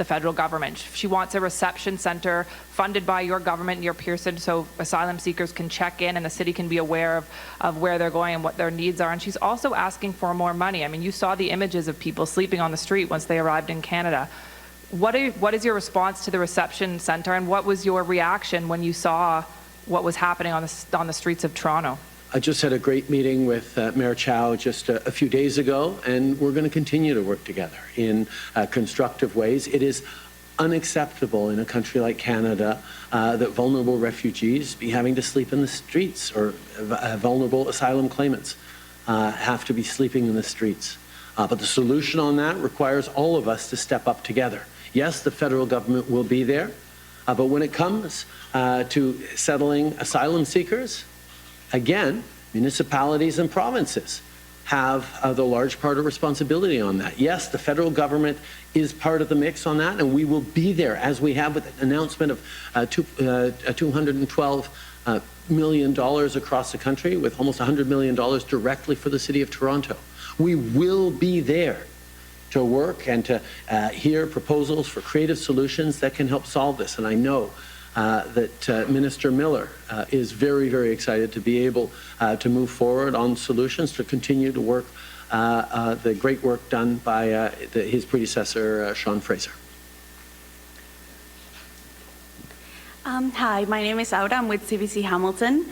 federal government. She wants a reception center funded by your government near Pearson so asylum seekers can check in and the city can be aware of where they're going and what their needs are. And she's also asking for more money. I mean, you saw the images of people sleeping on the street once they arrived in Canada. What is your response to the reception center, and what was your reaction when you saw what was happening on the streets of Toronto? I just had a great meeting with Mayor Chow just a few days ago, and we're going to continue to work together in constructive ways. It is unacceptable in a country like Canada that vulnerable refugees be having to sleep in the streets, or vulnerable asylum claimants have to be sleeping in the streets. But the solution on that requires all of us to step up together. Yes, the federal government will be there, but when it comes to settling asylum seekers, again, municipalities and provinces have the large part of responsibility on that. Yes, the federal government is part of the mix on that, and we will be there, as we have with the announcement of $212 million across the country, with almost $100 million directly for the City of Toronto. We will be there to work and to hear proposals for creative solutions that can help solve this. And I know that Minister Miller is very, very excited to be able to move forward on solutions to continue to work the great work done by his predecessor, Sean Fraser. Hi, my name is Auda. I'm with CBC Hamilton.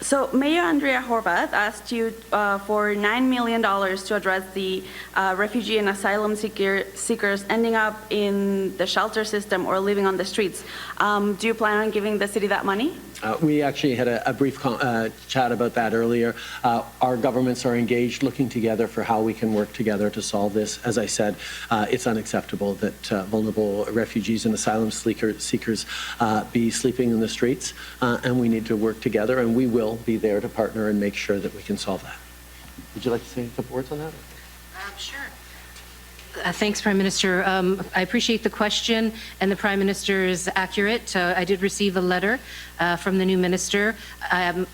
So Mayor Andrea Horwath asked you for $9 million to address the refugee and asylum seekers ending up in the shelter system or living on the streets. Do you plan on giving the city that money? We actually had a brief chat about that earlier. Our governments are engaged, looking together for how we can work together to solve this. As I said, it's unacceptable that vulnerable refugees and asylum seekers be sleeping in the streets, and we need to work together, and we will be there to partner and make sure that we can solve that. Would you like to say a couple words on that? Sure. Thanks, Prime Minister. I appreciate the question, and the Prime Minister is accurate. I did receive a letter from the new minister.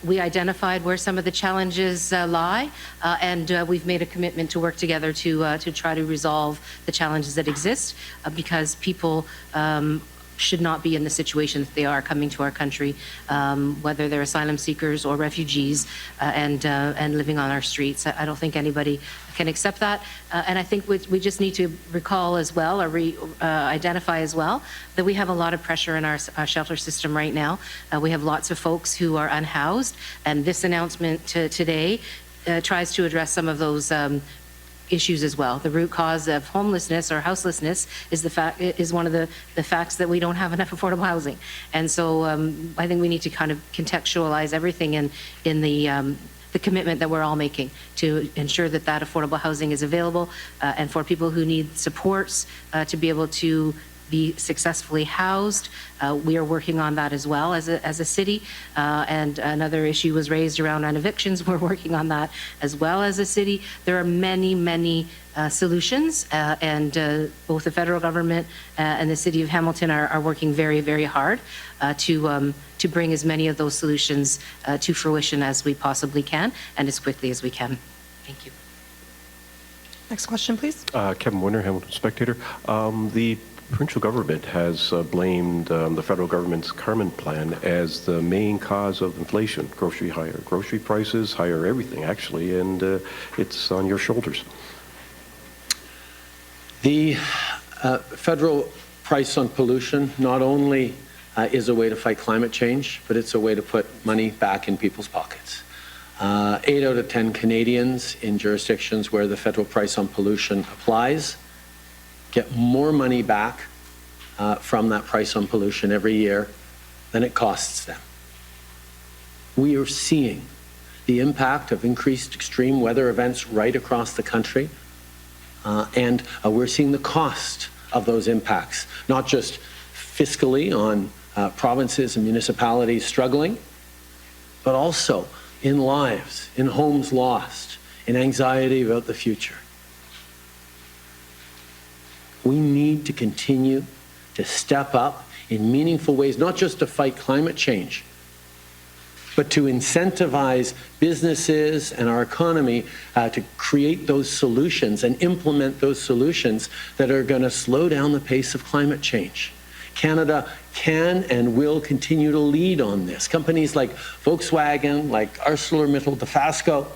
We identified where some of the challenges lie, and we've made a commitment to work together to try to resolve the challenges that exist, because people should not be in the situation that they are coming to our country, whether they're asylum seekers or refugees, and living on our streets. I don't think anybody can accept that. And I think we just need to recall as well, or identify as well, that we have a lot of pressure in our shelter system right now. We have lots of folks who are unhoused, and this announcement today tries to address some of those issues as well. The root cause of homelessness or houselessness is one of the facts that we don't have enough affordable housing. And so I think we need to kind of contextualize everything in the commitment that we're all making to ensure that affordable housing is available, and for people who need supports to be able to be successfully housed. We are working on that as well as a city. And another issue was raised around on evictions. We're working on that as well as a city. There are many solutions, and both the federal government and the City of Hamilton are working very, very hard to bring as many of those solutions to fruition as we possibly can, and as quickly as we can. Thank you. Next question, please. Kevin Winter, Hamilton Spectator. The provincial government has blamed the federal government's Carmen plan as the main cause of inflation. Higher grocery prices, higher everything, actually, and it's on your shoulders. The federal price on pollution not only is a way to fight climate change, but it's a way to put money back in people's pockets. 8 out of 10 Canadians in jurisdictions where the federal price on pollution applies get more money back from that price on pollution every year than it costs them. We are seeing the impact of increased extreme weather events right across the country, and we're seeing the cost of those impacts, not just fiscally on provinces and municipalities struggling, but also in lives, in homes lost, in anxiety about the future. We need to continue to step up in meaningful ways, not just to fight climate change, but to incentivize businesses and our economy to create those solutions and implement those solutions that are going to slow down the pace of climate change. Canada can and will continue to lead on this. Companies like Volkswagen, like ArcelorMittal, Dofasco,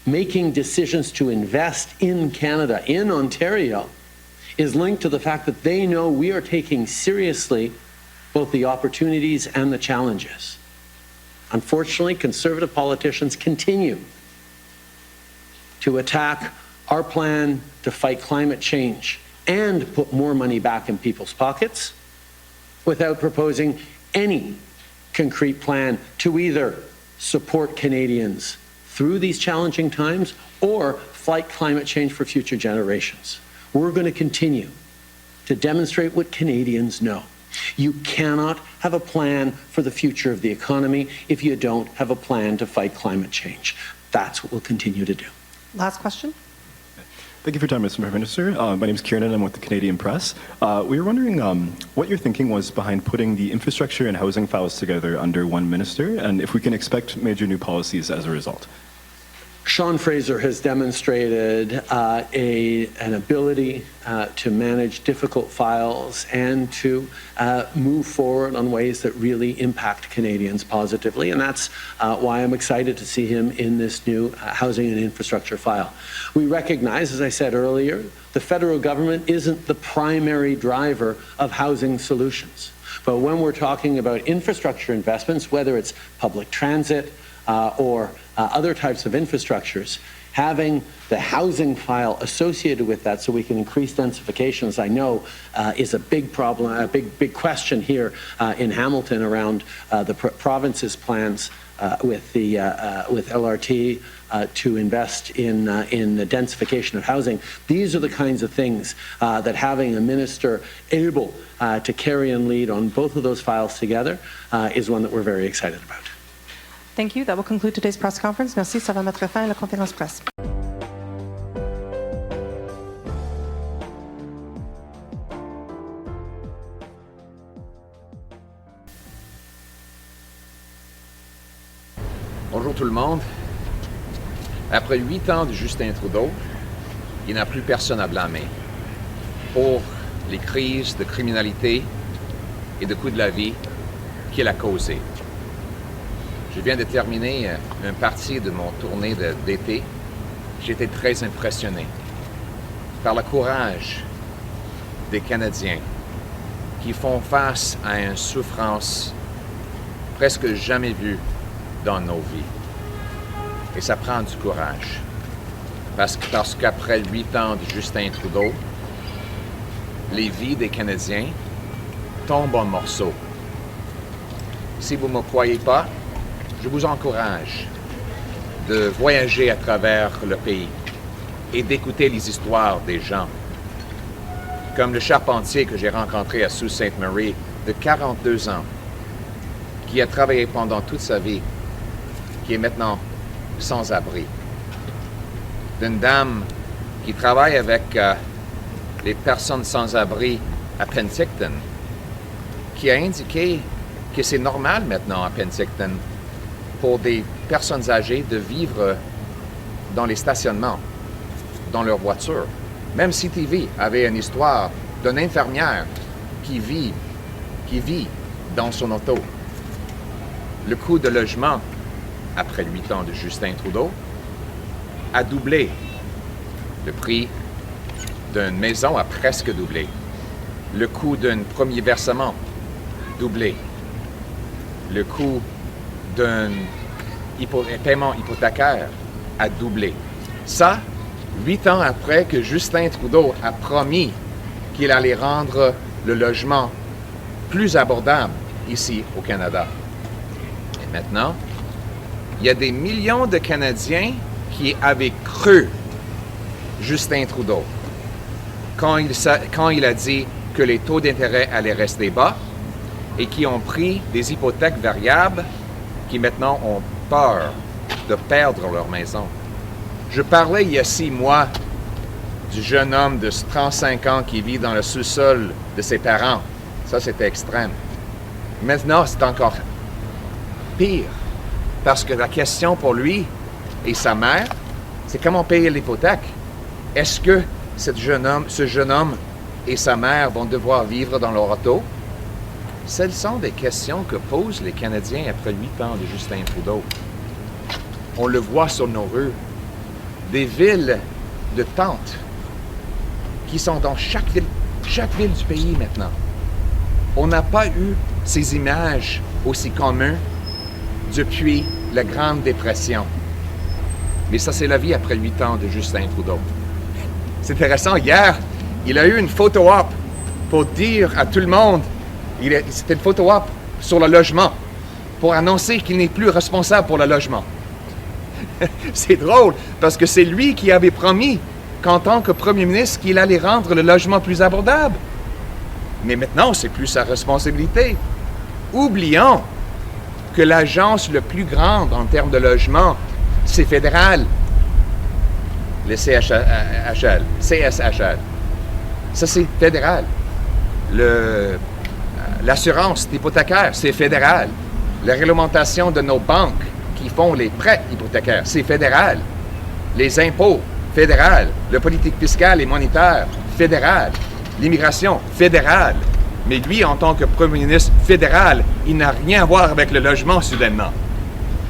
making decisions to invest in Canada, in Ontario, is linked to the fact that they know we are taking seriously both the opportunities and the challenges. Unfortunately, Conservative politicians continue to attack our plan to fight climate change and put more money back in people's pockets without proposing any concrete plan to either support Canadians through these challenging times or fight climate change for future generations. We're going to continue to demonstrate what Canadians know. You cannot have a plan for the future of the economy if you don't have a plan to fight climate change. That's what we'll continue to do. Last question. Thank you for your time, Mr. Prime Minister. My name is Kieran and I'm with the Canadian Press. We were wondering what your thinking was behind putting the infrastructure and housing files together under one minister, and if we can expect major new policies as a result. Sean Fraser has demonstrated an ability to manage difficult files and to move forward on ways that really impact Canadians positively, and that's why I'm excited to see him in this new housing and infrastructure file. We recognize, as I said earlier, the federal government isn't the primary driver of housing solutions. But when we're talking about infrastructure investments, whether it's public transit, or other types of infrastructures, having the housing file associated with that so we can increase densification, as I know, is a big problem, a big question here in Hamilton around the province's plans with LRT to invest in the densification of housing. These are the kinds of things that having a minister able to carry and lead on both of those files together is one that we're very excited about. Thank you. That will conclude today's press conference. Merci. Ça va mettre fin à la conférence presse. Bonjour tout le monde. Après 8 ans de Justin Trudeau, il n'a plus personne à blâmer pour les crises de criminalité et de coût de la vie qu'il a causées. Je viens de terminer une partie de mon tournée d'été. J'étais très impressionné par le courage des Canadiens qui font face à une souffrance presque jamais vue dans nos vies. Et ça prend du courage. Parce qu'après 8 ans de Justin Trudeau, les vies des Canadiens tombent en morceaux. Si vous ne me croyez pas, je vous encourage de voyager à travers le pays et d'écouter les histoires des gens. Comme le charpentier que j'ai rencontré à Sault Ste. Marie de 42 ans, qui a travaillé pendant toute sa vie, qui est maintenant sans abri. D'une dame qui travaille avec les personnes sans abri à Penticton, qui a indiqué que c'est normal maintenant à Penticton pour des personnes âgées de vivre dans les stationnements, dans leur voiture. Même CTV avait une histoire d'une infirmière qui vit dans son auto. Le coût de logement, après 8 ans de Justin Trudeau, a doublé. Le prix d'une maison a presque doublé. Le coût d'un premier versement, doublé. Le coût d'un paiement hypothécaire a doublé. Ça, 8 ans après que Justin Trudeau a promis qu'il allait rendre le logement plus abordable ici au Canada. Et maintenant, il y a des millions de Canadiens qui avaient cru Justin Trudeau quand il a dit que les taux d'intérêt allaient rester bas et qui ont pris des hypothèques variables qui maintenant ont peur de perdre leur maison. Je parlais il y a 6 mois du jeune homme de 35 ans qui vit dans le sous-sol de ses parents. Ça, c'était extrême. Maintenant, c'est encore pire. Parce que la question pour lui et sa mère, c'est comment payer l'hypothèque. Est-ce que ce jeune homme et sa mère vont devoir vivre dans leur auto? Celles sont des questions que posent les Canadiens après 8 ans de Justin Trudeau. On le voit sur nos rues. Des villes de tentes qui sont dans chaque ville du pays maintenant. On n'a pas eu ces images aussi communes depuis la Grande Dépression. Mais ça, c'est la vie après 8 ans de Justin Trudeau. C'est intéressant, hier, il a eu une photo-op pour dire à tout le monde, c'était une photo-op sur le logement, pour annoncer qu'il n'est plus responsable pour le logement. C'est drôle, parce que c'est lui qui avait promis qu'en tant que premier ministre, qu'il allait rendre le logement plus abordable. Mais maintenant, c'est plus sa responsabilité. Oublions que l'agence la plus grande en termes de logement, c'est fédéral. Le CSHL. Ça, c'est fédéral. L'assurance hypothécaire, c'est fédéral. La réglementation de nos banques qui font les prêts hypothécaires, c'est fédéral. Les impôts, fédéral. La politique fiscale et monétaire, fédéral. L'immigration, fédéral. Mais lui, en tant que premier ministre fédéral, il n'a rien à voir avec le logement soudainement.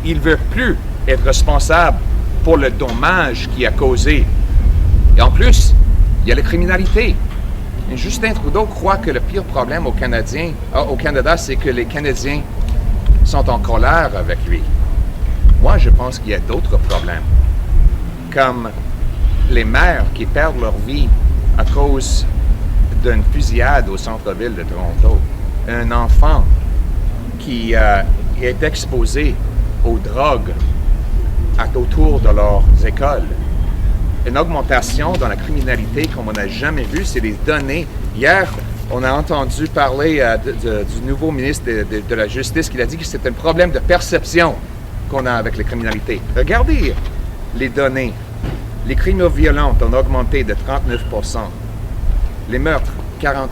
Il ne veut plus être responsable pour le dommage qu'il a causé. Et en plus, il y a la criminalité. Et Justin Trudeau croit que le pire problème au Canada, c'est que les Canadiens sont en colère avec lui. Moi, je pense qu'il y a d'autres problèmes. comme les mères qui perdent leur vie à cause d'une fusillade au centre-ville de Toronto, un enfant qui est exposé aux drogues autour de leurs écoles, une augmentation dans la criminalité comme on n'a jamais vu, c'est des données. Hier, on a entendu parler du nouveau ministre de la Justice qui a dit que c'est un problème de perception qu'on a avec la criminalité. Regardez les données. Les crimes violents ont augmenté de 39%. Les meurtres, 43%.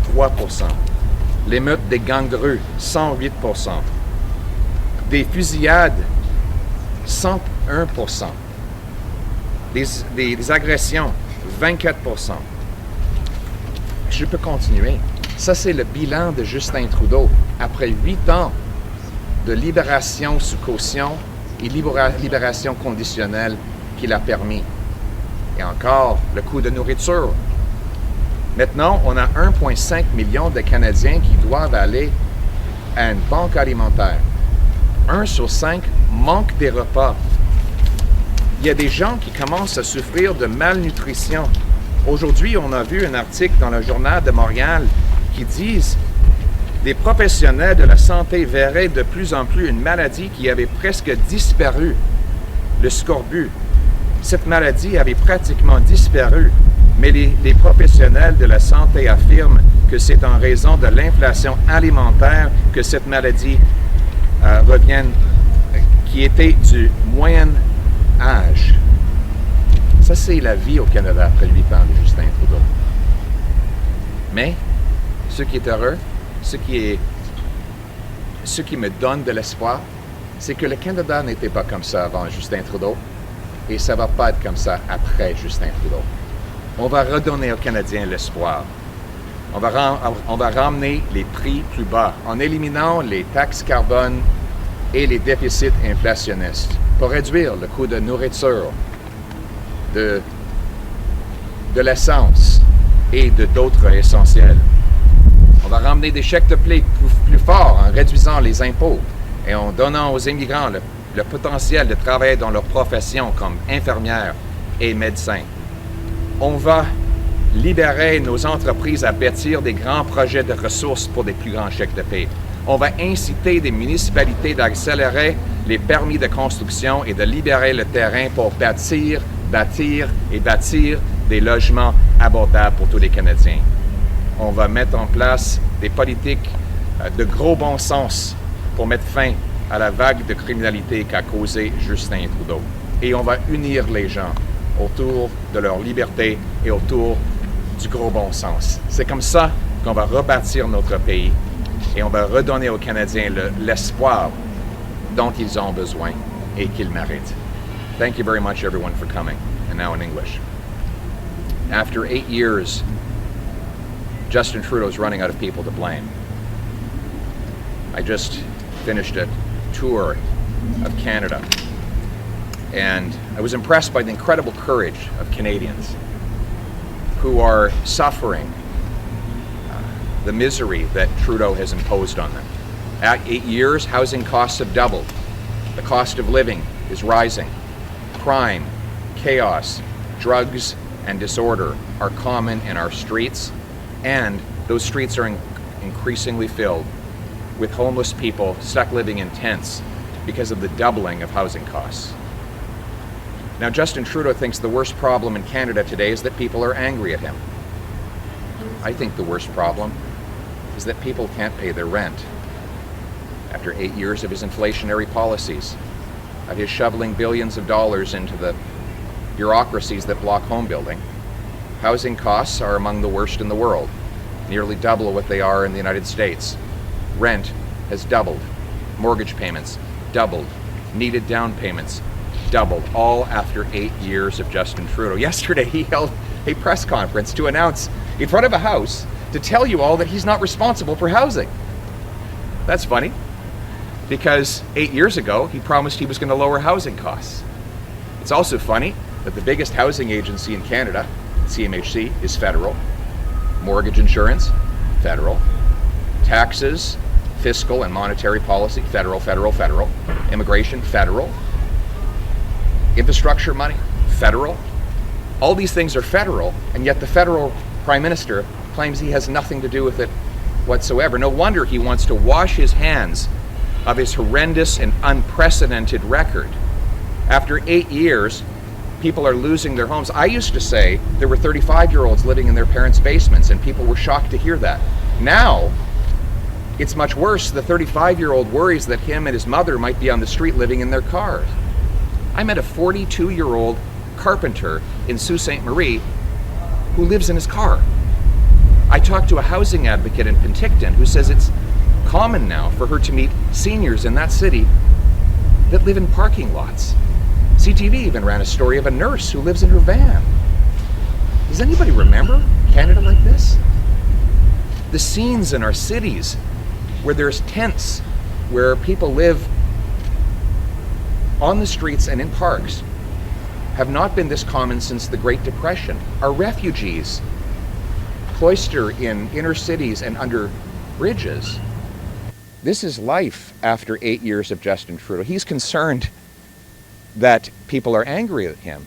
Les meurtres des gangs de rue, 108%. Des fusillades, 101%. Des agressions, 24%. Je peux continuer. Ça, c'est le bilan de Justin Trudeau après 8 ans de libération sous caution et libération conditionnelle qu'il a permis. Et encore, le coût de nourriture. Maintenant, on a 1,5 million de Canadiens qui doivent aller à une banque alimentaire. 1 sur 5 manque des repas. Il y a des gens qui commencent à souffrir de malnutrition. Aujourd'hui, on a vu un article dans le Journal de Montréal qui disent des professionnels de la santé verraient de plus en plus une maladie qui avait presque disparu, le scorbut. Cette maladie avait pratiquement disparu, mais les professionnels de la santé affirment que c'est en raison de l'inflation alimentaire que cette maladie revient, qui était du moyen âge. Ça, c'est la vie au Canada après 8 ans de Justin Trudeau. Mais, ce qui est heureux, ce qui me donne de l'espoir, c'est que le Canada n'était pas comme ça avant Justin Trudeau et ça ne va pas être comme ça après Justin Trudeau. On va redonner aux Canadiens l'espoir. On va ramener les prix plus bas en éliminant les taxes carbone et les déficits inflationnistes pour réduire le coût de nourriture, de l'essence et de d'autres essentiels. On va ramener des chèques de paie plus forts en réduisant les impôts et en donnant aux immigrants le potentiel de travailler dans leur profession comme infirmières et médecins. On va libérer nos entreprises à bâtir des grands projets de ressources pour des plus grands chèques de paie. On va inciter des municipalités d'accélérer les permis de construction et de libérer le terrain pour bâtir des logements abordables pour tous les Canadiens. On va mettre en place des politiques de gros bon sens pour mettre fin à la vague de criminalité qu'a causé Justin Trudeau. Et on va unir les gens autour de leur liberté et autour du gros bon sens. C'est comme ça qu'on va rebâtir notre pays et on va redonner aux Canadiens l'espoir dont ils ont besoin et qu'ils méritent. Thank you very much, everyone, for coming. And now in English. After 8 years, Justin Trudeau's running out of people to blame. I just finished a tour of Canada, and I was impressed by the incredible courage of Canadians who are suffering the misery that Trudeau has imposed on them. At 8 years, housing costs have doubled. The cost of living is rising. Crime, chaos, drugs, and disorder are common in our streets, and those streets are increasingly filled with homeless people stuck living in tents because of the doubling of housing costs. Now, Justin Trudeau thinks the worst problem in Canada today is that people are angry at him. I think the worst problem is that people can't pay their rent. After 8 years of his inflationary policies, of his shoveling billions of dollars into the bureaucracies that block home building, housing costs are among the worst in the world, nearly double what they are in the United States. Rent has doubled. Mortgage payments doubled. Needed down payments doubled, all after 8 years of Justin Trudeau. Yesterday, he held a press conference to announce in front of a house to tell you all that he's not responsible for housing. That's funny, because 8 years ago, he promised he was going to lower housing costs. It's also funny that the biggest housing agency in Canada, CMHC, is federal. Mortgage insurance, federal. Taxes, fiscal and monetary policy, federal. Immigration, federal. Infrastructure money, federal. All these things are federal, and yet the federal Prime Minister claims he has nothing to do with it whatsoever. No wonder he wants to wash his hands of his horrendous and unprecedented record. After 8 years, people are losing their homes. I used to say there were 35-year-olds living in their parents' basements, and people were shocked to hear that. Now, it's much worse. The 35-year-old worries that him and his mother might be on the street living in their cars. I met a 42-year-old carpenter in Sault Ste. Marie who lives in his car. I talked to a housing advocate in Penticton who says it's common now for her to meet seniors in that city that live in parking lots. CTV even ran a story of a nurse who lives in her van. Does anybody remember Canada like this? The scenes in our cities where there's tents, where people live on the streets and in parks, have not been this common since the Great Depression. Our refugees cloister in inner cities and under bridges. This is life after 8 years of Justin Trudeau. He's concerned that people are angry at him.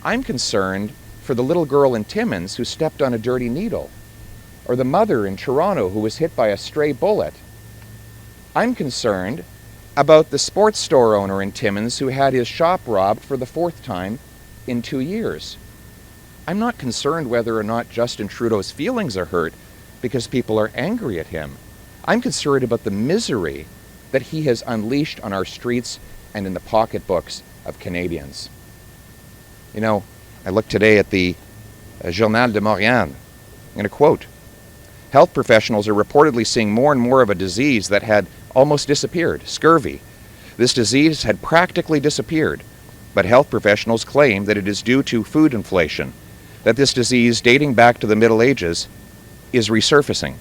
I'm concerned for the little girl in Timmins who stepped on a dirty needle, or the mother in Toronto who was hit by a stray bullet. I'm concerned about the sports store owner in Timmins who had his shop robbed for the 4th time in 2 years. I'm not concerned whether or not Justin Trudeau's feelings are hurt because people are angry at him. I'm concerned about the misery that he has unleashed on our streets and in the pocketbooks of Canadians. You know, I looked today at the Journal de Montréal. I'm going to quote, "Health professionals are reportedly seeing more and more of a disease that had almost disappeared, scurvy. This disease had practically disappeared, but health professionals claim that it is due to food inflation, that this disease dating back to the Middle Ages is resurfacing.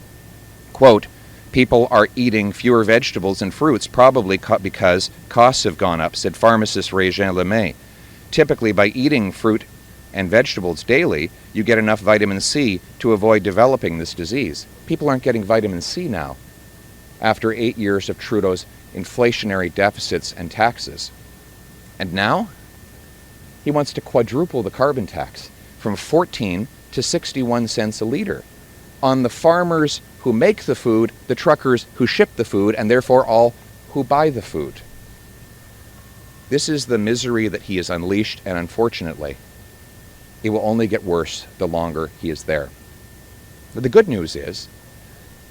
Quote, people are eating fewer vegetables and fruits, probably because costs have gone up, said pharmacist Régin Lemay. Typically, by eating fruit and vegetables daily, you get enough vitamin C to avoid developing this disease. People aren't getting vitamin C now, after 8 years of Trudeau's inflationary deficits and taxes. And now, he wants to quadruple the carbon tax, from 14 to 61 cents a litre, on the farmers who make the food, the truckers who ship the food, and therefore all who buy the food. This is the misery that he has unleashed, and unfortunately, it will only get worse the longer he is there. But the good news is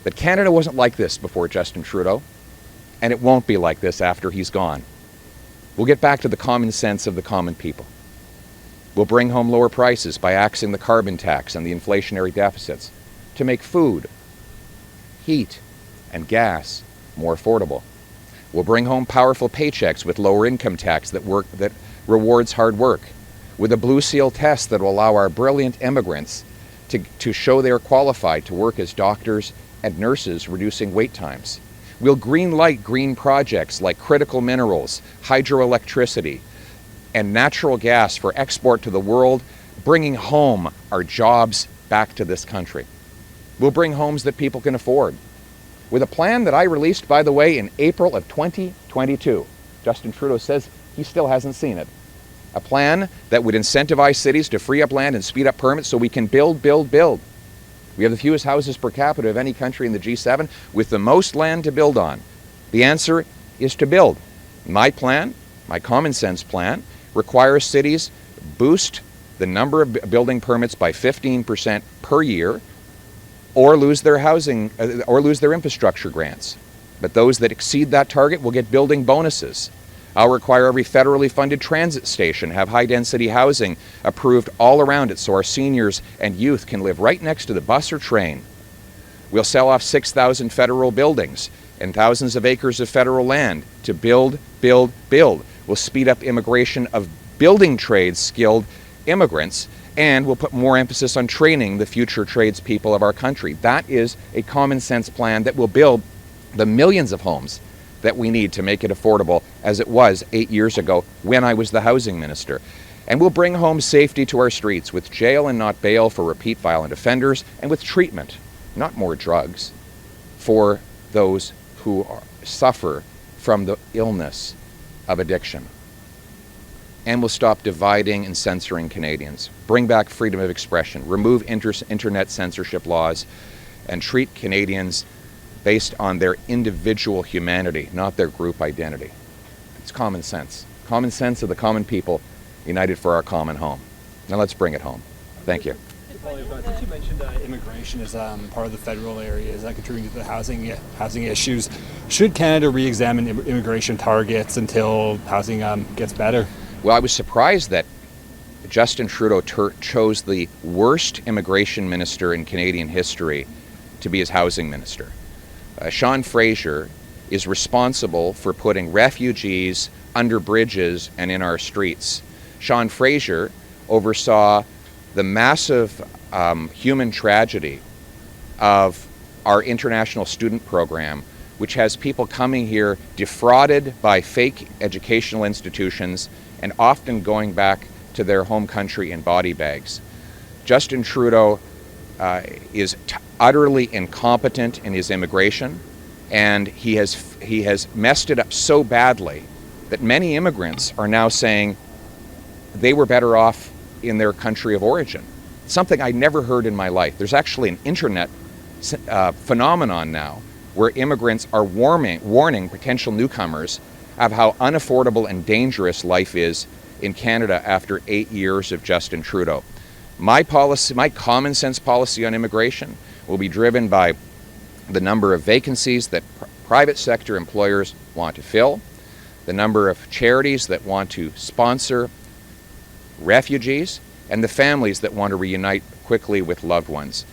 that Canada wasn't like this before Justin Trudeau, and it won't be like this after he's gone. We'll get back to the common sense of the common people. We'll bring home lower prices by axing the carbon tax and the inflationary deficits to make food, heat, and gas more affordable. We'll bring home powerful paychecks with lower income tax that rewards hard work, with a Blue Seal test that will allow our brilliant immigrants to show they are qualified to work as doctors and nurses, reducing wait times. We'll green light green projects like critical minerals, hydroelectricity, and natural gas for export to the world, bringing home our jobs back to this country. We'll bring homes that people can afford, with a plan that I released, by the way, in April of 2022. Justin Trudeau says he still hasn't seen it. A plan that would incentivize cities to free up land and speed up permits so we can build, build, build. We have the fewest houses per capita of any country in the G7 with the most land to build on. The answer is to build. My plan, my common sense plan, requires cities boost the number of building permits by 15% per year, or lose their housing, or lose their infrastructure grants. But those that exceed that target will get building bonuses. I'll require every federally funded transit station have high-density housing approved all around it so our seniors and youth can live right next to the bus or train. We'll sell off 6,000 federal buildings and thousands of acres of federal land to build, build, build. We'll speed up immigration of building trades skilled immigrants, and we'll put more emphasis on training the future tradespeople of our country. That is a common sense plan that will build the millions of homes that we need to make it affordable as it was 8 years ago when I was the housing minister. And we'll bring home safety to our streets with jail and not bail for repeat violent offenders, and with treatment, not more drugs, for those who suffer from the illness of addiction. and will stop dividing and censoring Canadians. Bring back freedom of expression, remove internet censorship laws, and treat Canadians based on their individual humanity, not their group identity. It's common sense. Common sense of the common people united for our common home. Now let's bring it home. Thank you. Since you mentioned immigration as part of the federal areas that contributing to the housing issues, should Canada re-examine immigration targets until housing gets better? Well, I was surprised that Justin Trudeau chose the worst immigration minister in Canadian history to be his housing minister. Sean Fraser is responsible for putting refugees under bridges and in our streets. Sean Fraser oversaw the massive human tragedy of our international student program, which has people coming here defrauded by fake educational institutions and often going back to their home country in body bags. Justin Trudeau is utterly incompetent in his immigration, and he has messed it up so badly that many immigrants are now saying they were better off in their country of origin. Something I never heard in my life. There's actually an internet phenomenon now where immigrants are warning potential newcomers of how unaffordable and dangerous life is in Canada after 8 years of Justin Trudeau. My policy, my common sense policy on immigration will be driven by the number of vacancies that private sector employers want to fill, the number of charities that want to sponsor refugees, and the families that want to reunite quickly with loved ones.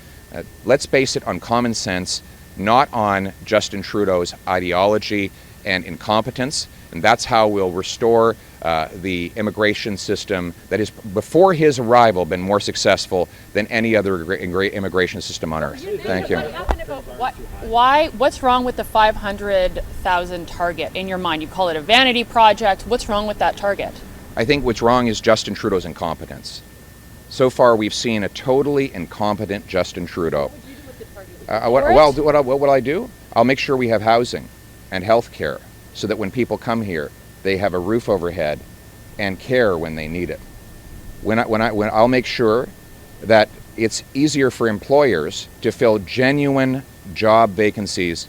Let's base it on common sense, not on Justin Trudeau's ideology and incompetence, and that's how we'll restore the immigration system that has, before his arrival, been more successful than any other immigration system on earth. Thank you. What's wrong with the 500,000 target in your mind? You call it a vanity project. What's wrong with that target? I think what's wrong is Justin Trudeau's incompetence. So far, we've seen a totally incompetent Justin Trudeau. What will I do? I'll make sure we have housing and health care so that when people come here, they have a roof overhead and care when they need it. I'll make sure that it's easier for employers to fill genuine job vacancies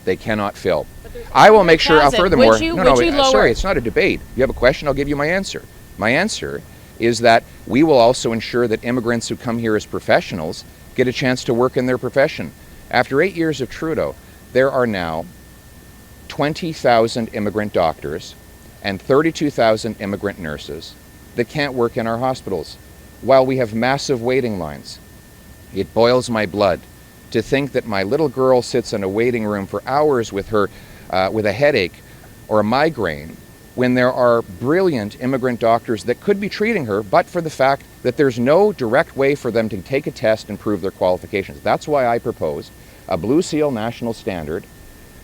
they cannot fill. I will make sure, furthermore, sorry, it's not a debate. You have a question, I'll give you my answer. My answer is that we will also ensure that immigrants who come here as professionals get a chance to work in their profession. After 8 years of Trudeau, there are now 20,000 immigrant doctors and 32,000 immigrant nurses that can't work in our hospitals, while we have massive waiting lines. It boils my blood to think that my little girl sits in a waiting room for hours with her with a headache or a migraine when there are brilliant immigrant doctors that could be treating her, but for the fact that there's no direct way for them to take a test and prove their qualifications. That's why I proposed a Blue Seal national standard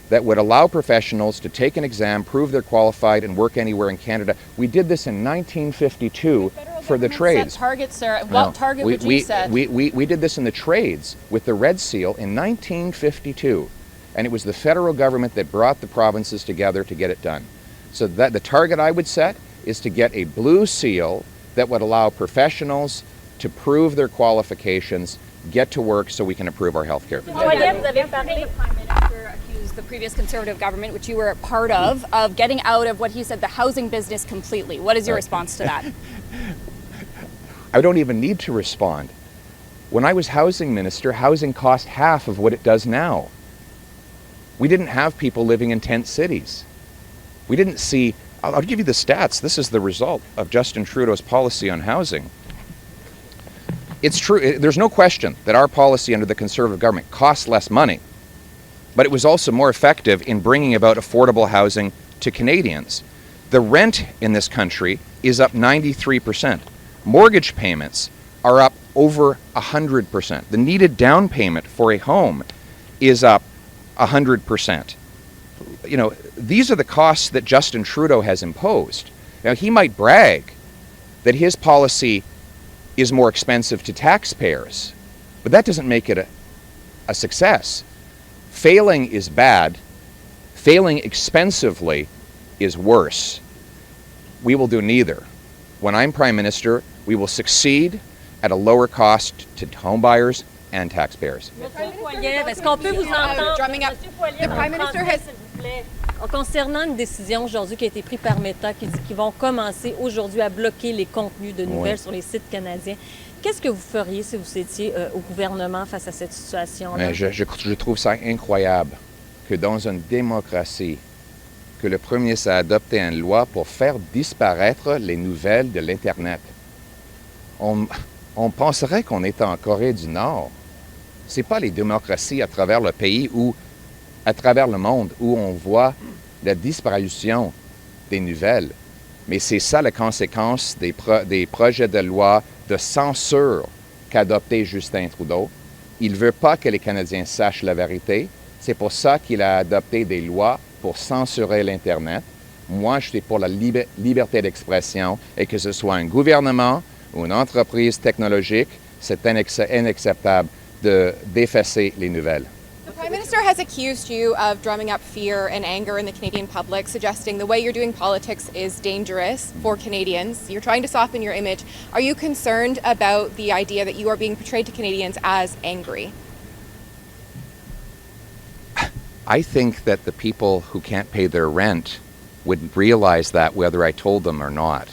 that would allow professionals to take an exam, prove they're qualified, and work anywhere in Canada. We did this in 1952 for the trades. Set targets, Sarah. What target would you set? We did this in the trades with the Red Seal in 1952, and it was the federal government that brought the provinces together to get it done. So that the target I would set is to get a Blue Seal that would allow professionals to prove their qualifications, get to work so we can improve our health care. The Prime Minister accused the previous Conservative government, which you were a part of getting out of what he said the housing business completely. What is your response to that? I don't even need to respond. When I was housing minister, housing cost half of what it does now. We didn't have people living in tent cities. We didn't see, I'll give you the stats. This is the result of Justin Trudeau's policy on housing. It's true, there's no question that our policy under the Conservative government costs less money, but it was also more effective in bringing about affordable housing to Canadians. The rent in this country is up 93%. Mortgage payments are up over 100%. The needed down payment for a home is up 100%. You know, these are the costs that Justin Trudeau has imposed. Now, he might brag that his policy is more expensive to taxpayers, but that doesn't make it a success. Failing is bad. Failing expensively is worse. We will do neither. when I'm Prime Minister, we will succeed at a lower cost to homebuyers and taxpayers. Est-ce qu'on peut vous entendre? The Prime Minister has... Concernant une décision aujourd'hui qui a été prise par Meta qui dit qu'ils vont commencer aujourd'hui à bloquer les contenus de nouvelles sur les sites canadiens, qu'est-ce que vous feriez si vous étiez au gouvernement face à cette situation-là? Je trouve ça incroyable que dans une démocratie, que le Premier ministre a adopté une loi pour faire disparaître les nouvelles de l'Internet. On penserait qu'on est en Corée du Nord. Ce n'est pas les démocraties à travers le pays ou à travers le monde où on voit la disparition des nouvelles. Mais c'est ça la conséquence des projets de loi de censure qu'a adopté Justin Trudeau. Il ne veut pas que les Canadiens sachent la vérité. C'est pour ça qu'il a adopté des lois pour censurer l'Internet. Moi, je suis pour la liberté d'expression et que ce soit un gouvernement ou une entreprise technologique, c'est inacceptable d'effacer les nouvelles. The Prime Minister has accused you of drumming up fear and anger in the Canadian public, suggesting the way you're doing politics is dangerous for Canadians. You're trying to soften your image. Are you concerned about the idea that you are being portrayed to Canadians as angry? I think that the people who can't pay their rent would realize that whether I told them or not.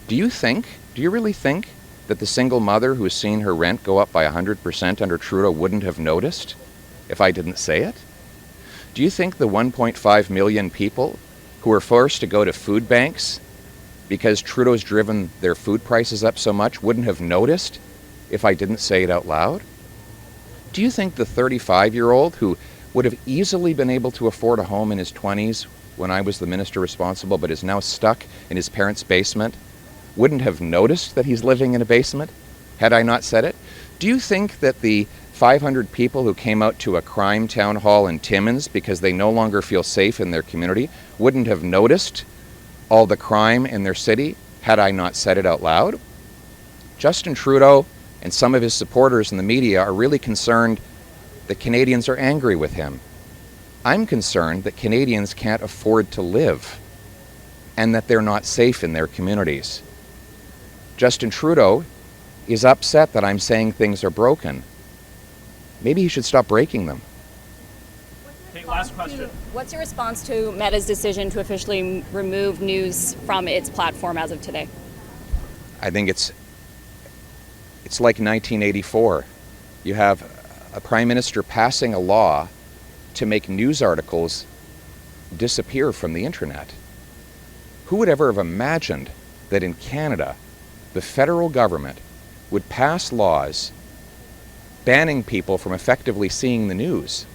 Do you really think that the single mother who has seen her rent go up by 100% under Trudeau wouldn't have noticed if I didn't say it? Do you think the 1.5 million people who are forced to go to food banks because Trudeau's driven their food prices up so much wouldn't have noticed if I didn't say it out loud? Do you think the 35-year-old who would have easily been able to afford a home in his 20s when I was the minister responsible but is now stuck in his parents' basement wouldn't have noticed that he's living in a basement had I not said it? Do you think that the 500 people who came out to a crime town hall in Timmins because they no longer feel safe in their community wouldn't have noticed all the crime in their city had I not said it out loud? Justin Trudeau and some of his supporters in the media are really concerned that Canadians are angry with him. I'm concerned that Canadians can't afford to live and that they're not safe in their communities. Justin Trudeau is upset that I'm saying things are broken. Maybe he should stop breaking them. Okay, last question. What's your response to Meta's decision to officially remove news from its platform as of today? I think it's like 1984. You have a prime minister passing a law to make news articles disappear from the internet. Who would ever have imagined that in Canada, the federal government would pass laws banning people from effectively seeing the news?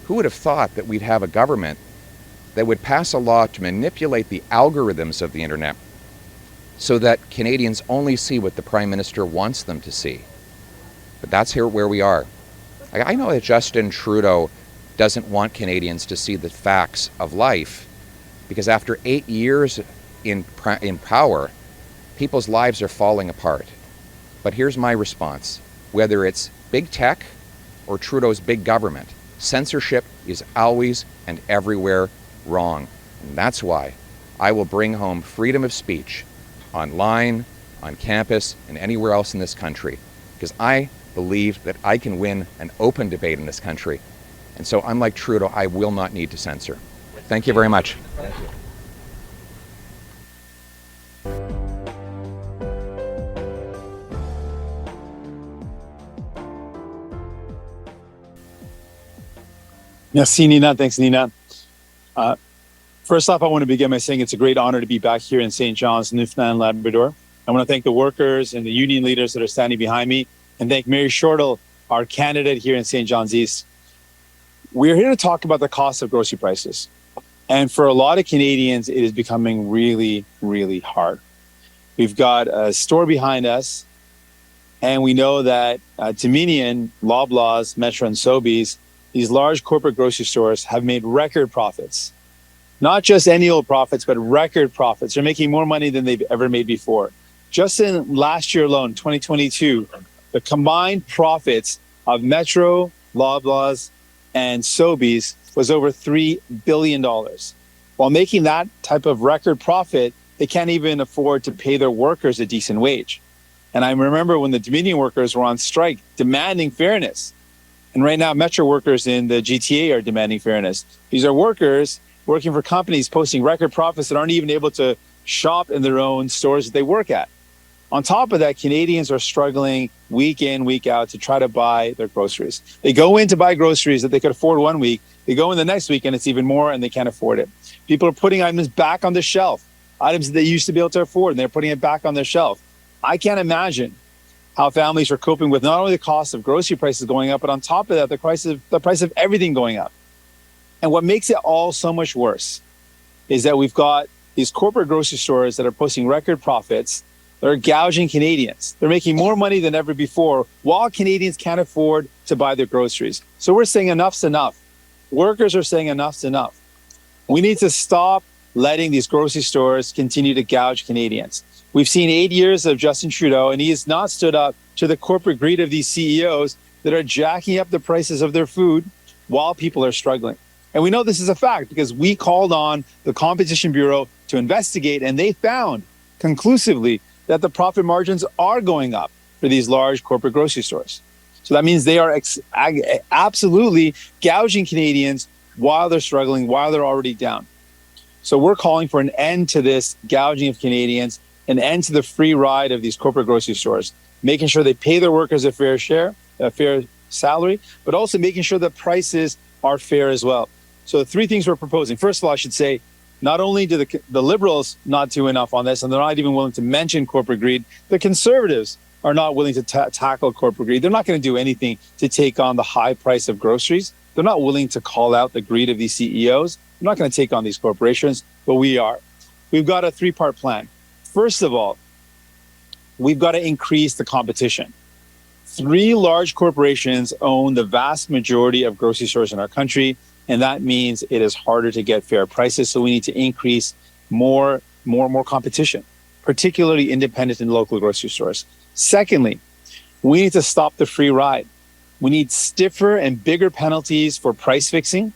Who would have thought that we'd have a government that would pass a law to manipulate the algorithms of the internet so that Canadians only see what the Prime Minister wants them to see? But that's where we are. I know that Justin Trudeau doesn't want Canadians to see the facts of life because after 8 years in power, people's lives are falling apart. But here's my response. Whether it's big tech or Trudeau's big government, censorship is always and everywhere wrong. And that's why I will bring home freedom of speech online, on campus, and anywhere else in this country. Because I believe that I can win an open debate in this country. And so unlike Trudeau, I will not need to censor. Thank you very much. Thank you. Merci, Nina. Thanks, Nina. First off, I want to begin by saying it's a great honor to be back here in St. John's, Newfoundland and Labrador. I want to thank the workers and the union leaders that are standing behind me, and thank Mary Shortall, our candidate here in St. John's East. We're here to talk about the cost of grocery prices. And for a lot of Canadians, it is becoming really, really hard. We've got a store behind us, and we know that Dominion, Loblaws, Metro, and Sobeys, these large corporate grocery stores have made record profits. Not just any old profits, but record profits. They're making more money than they've ever made before. Just in last year alone, 2022, the combined profits of Metro, Loblaws, and Sobeys was over $3 billion. While making that type of record profit, they can't even afford to pay their workers a decent wage. And I remember when the Dominion workers were on strike demanding fairness. And right now, Metro workers in the GTA are demanding fairness. These are workers working for companies posting record profits that aren't even able to shop in their own stores that they work at. On top of that, Canadians are struggling week in, week out to try to buy their groceries. They go in to buy groceries that they could afford one week. They go in the next week and it's even more and they can't afford it. People are putting items back on the shelf, items that they used to be able to afford, and they're putting it back on their shelf. I can't imagine how families are coping with not only the cost of grocery prices going up, but on top of that, the price of everything going up. And what makes it all so much worse is that we've got these corporate grocery stores that are posting record profits. They're gouging Canadians. They're making more money than ever before while Canadians can't afford to buy their groceries. So we're saying enough's enough. Workers are saying enough's enough. We need to stop letting these grocery stores continue to gouge Canadians. We've seen 8 years of Justin Trudeau, and he has not stood up to the corporate greed of these CEOs that are jacking up the prices of their food while people are struggling. And we know this is a fact because we called on the Competition Bureau to investigate, and they found conclusively that the profit margins are going up for these large corporate grocery stores. So that means they are absolutely gouging Canadians while they're struggling, while they're already down. So we're calling for an end to this gouging of Canadians, an end to the free ride of these corporate grocery stores, making sure they pay their workers a fair share, a fair salary, but also making sure that prices are fair as well. So the three things we're proposing. First of all, I should say, not only do the Liberals not do enough on this, and they're not even willing to mention corporate greed, the Conservatives are not willing to tackle corporate greed. They're not going to do anything to take on the high price of groceries. They're not willing to call out the greed of these CEOs. They're not going to take on these corporations, but we are. We've got a three-part plan. First of all, we've got to increase the competition. 3 large corporations own the vast majority of grocery stores in our country, and that means it is harder to get fair prices. So we need to increase more competition, particularly independent and local grocery stores. Secondly, we need to stop the free ride. We need stiffer and bigger penalties for price fixing.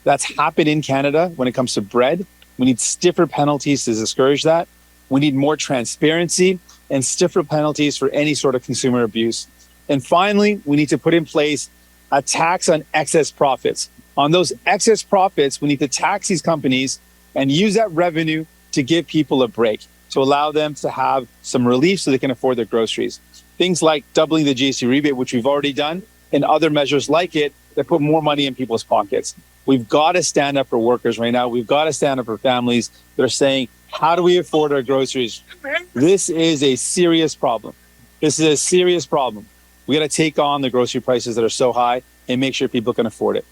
That's happened in Canada when it comes to bread. We need stiffer penalties to discourage that. We need more transparency and stiffer penalties for any sort of consumer abuse. And finally, we need to put in place a tax on excess profits. On those excess profits, we need to tax these companies and use that revenue to give people a break, to allow them to have some relief so they can afford their groceries. Things like doubling the GST rebate, which we've already done, and other measures like it that put more money in people's pockets. We've got to stand up for workers right now. We've got to stand up for families that are saying, how do we afford our groceries? This is a serious problem. This is a serious problem. We got to take on the grocery prices that are so high and make sure people can afford it.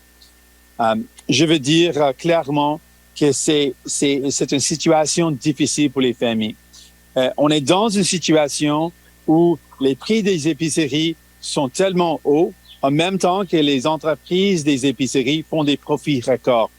Je veux dire clairement que c'est une situation difficile pour les familles. On est dans une situation où les prix des épiceries sont tellement hauts en même temps que les entreprises des épiceries font des profits records.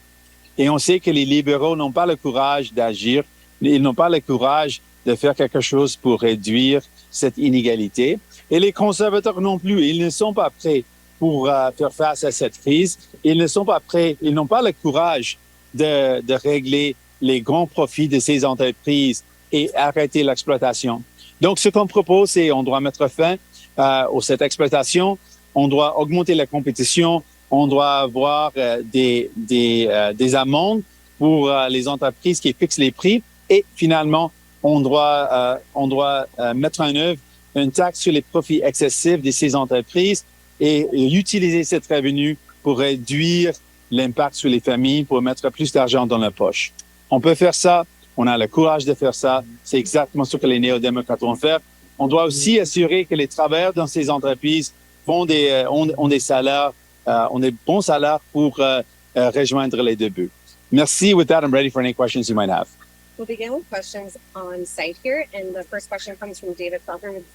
Et on sait que les libéraux n'ont pas le courage d'agir, ils n'ont pas le courage de faire quelque chose pour réduire cette inégalité. Et les conservateurs non plus, ils ne sont pas prêts pour faire face à cette crise. Ils ne sont pas prêts, ils n'ont pas le courage de régler les grands profits de ces entreprises et arrêter l'exploitation. Donc, ce qu'on propose, c'est on doit mettre fin à cette exploitation, on doit augmenter la compétition, on doit avoir des amendes pour les entreprises qui fixent les prix et finalement, on doit mettre en œuvre une taxe sur les profits excessifs de ces entreprises et utiliser cette revenu pour réduire l'impact sur les familles, pour mettre plus d'argent dans la poche. On peut faire ça, on a le courage de faire ça, c'est exactement ce que les néo-démocrates vont faire. On doit aussi assurer que les travailleurs dans ces entreprises ont des salaires, ont des bons salaires pour rejoindre les deux buts. Merci. With that, I'm ready for any questions you might have. We'll begin with questions on site here, and the first question comes from David Felker with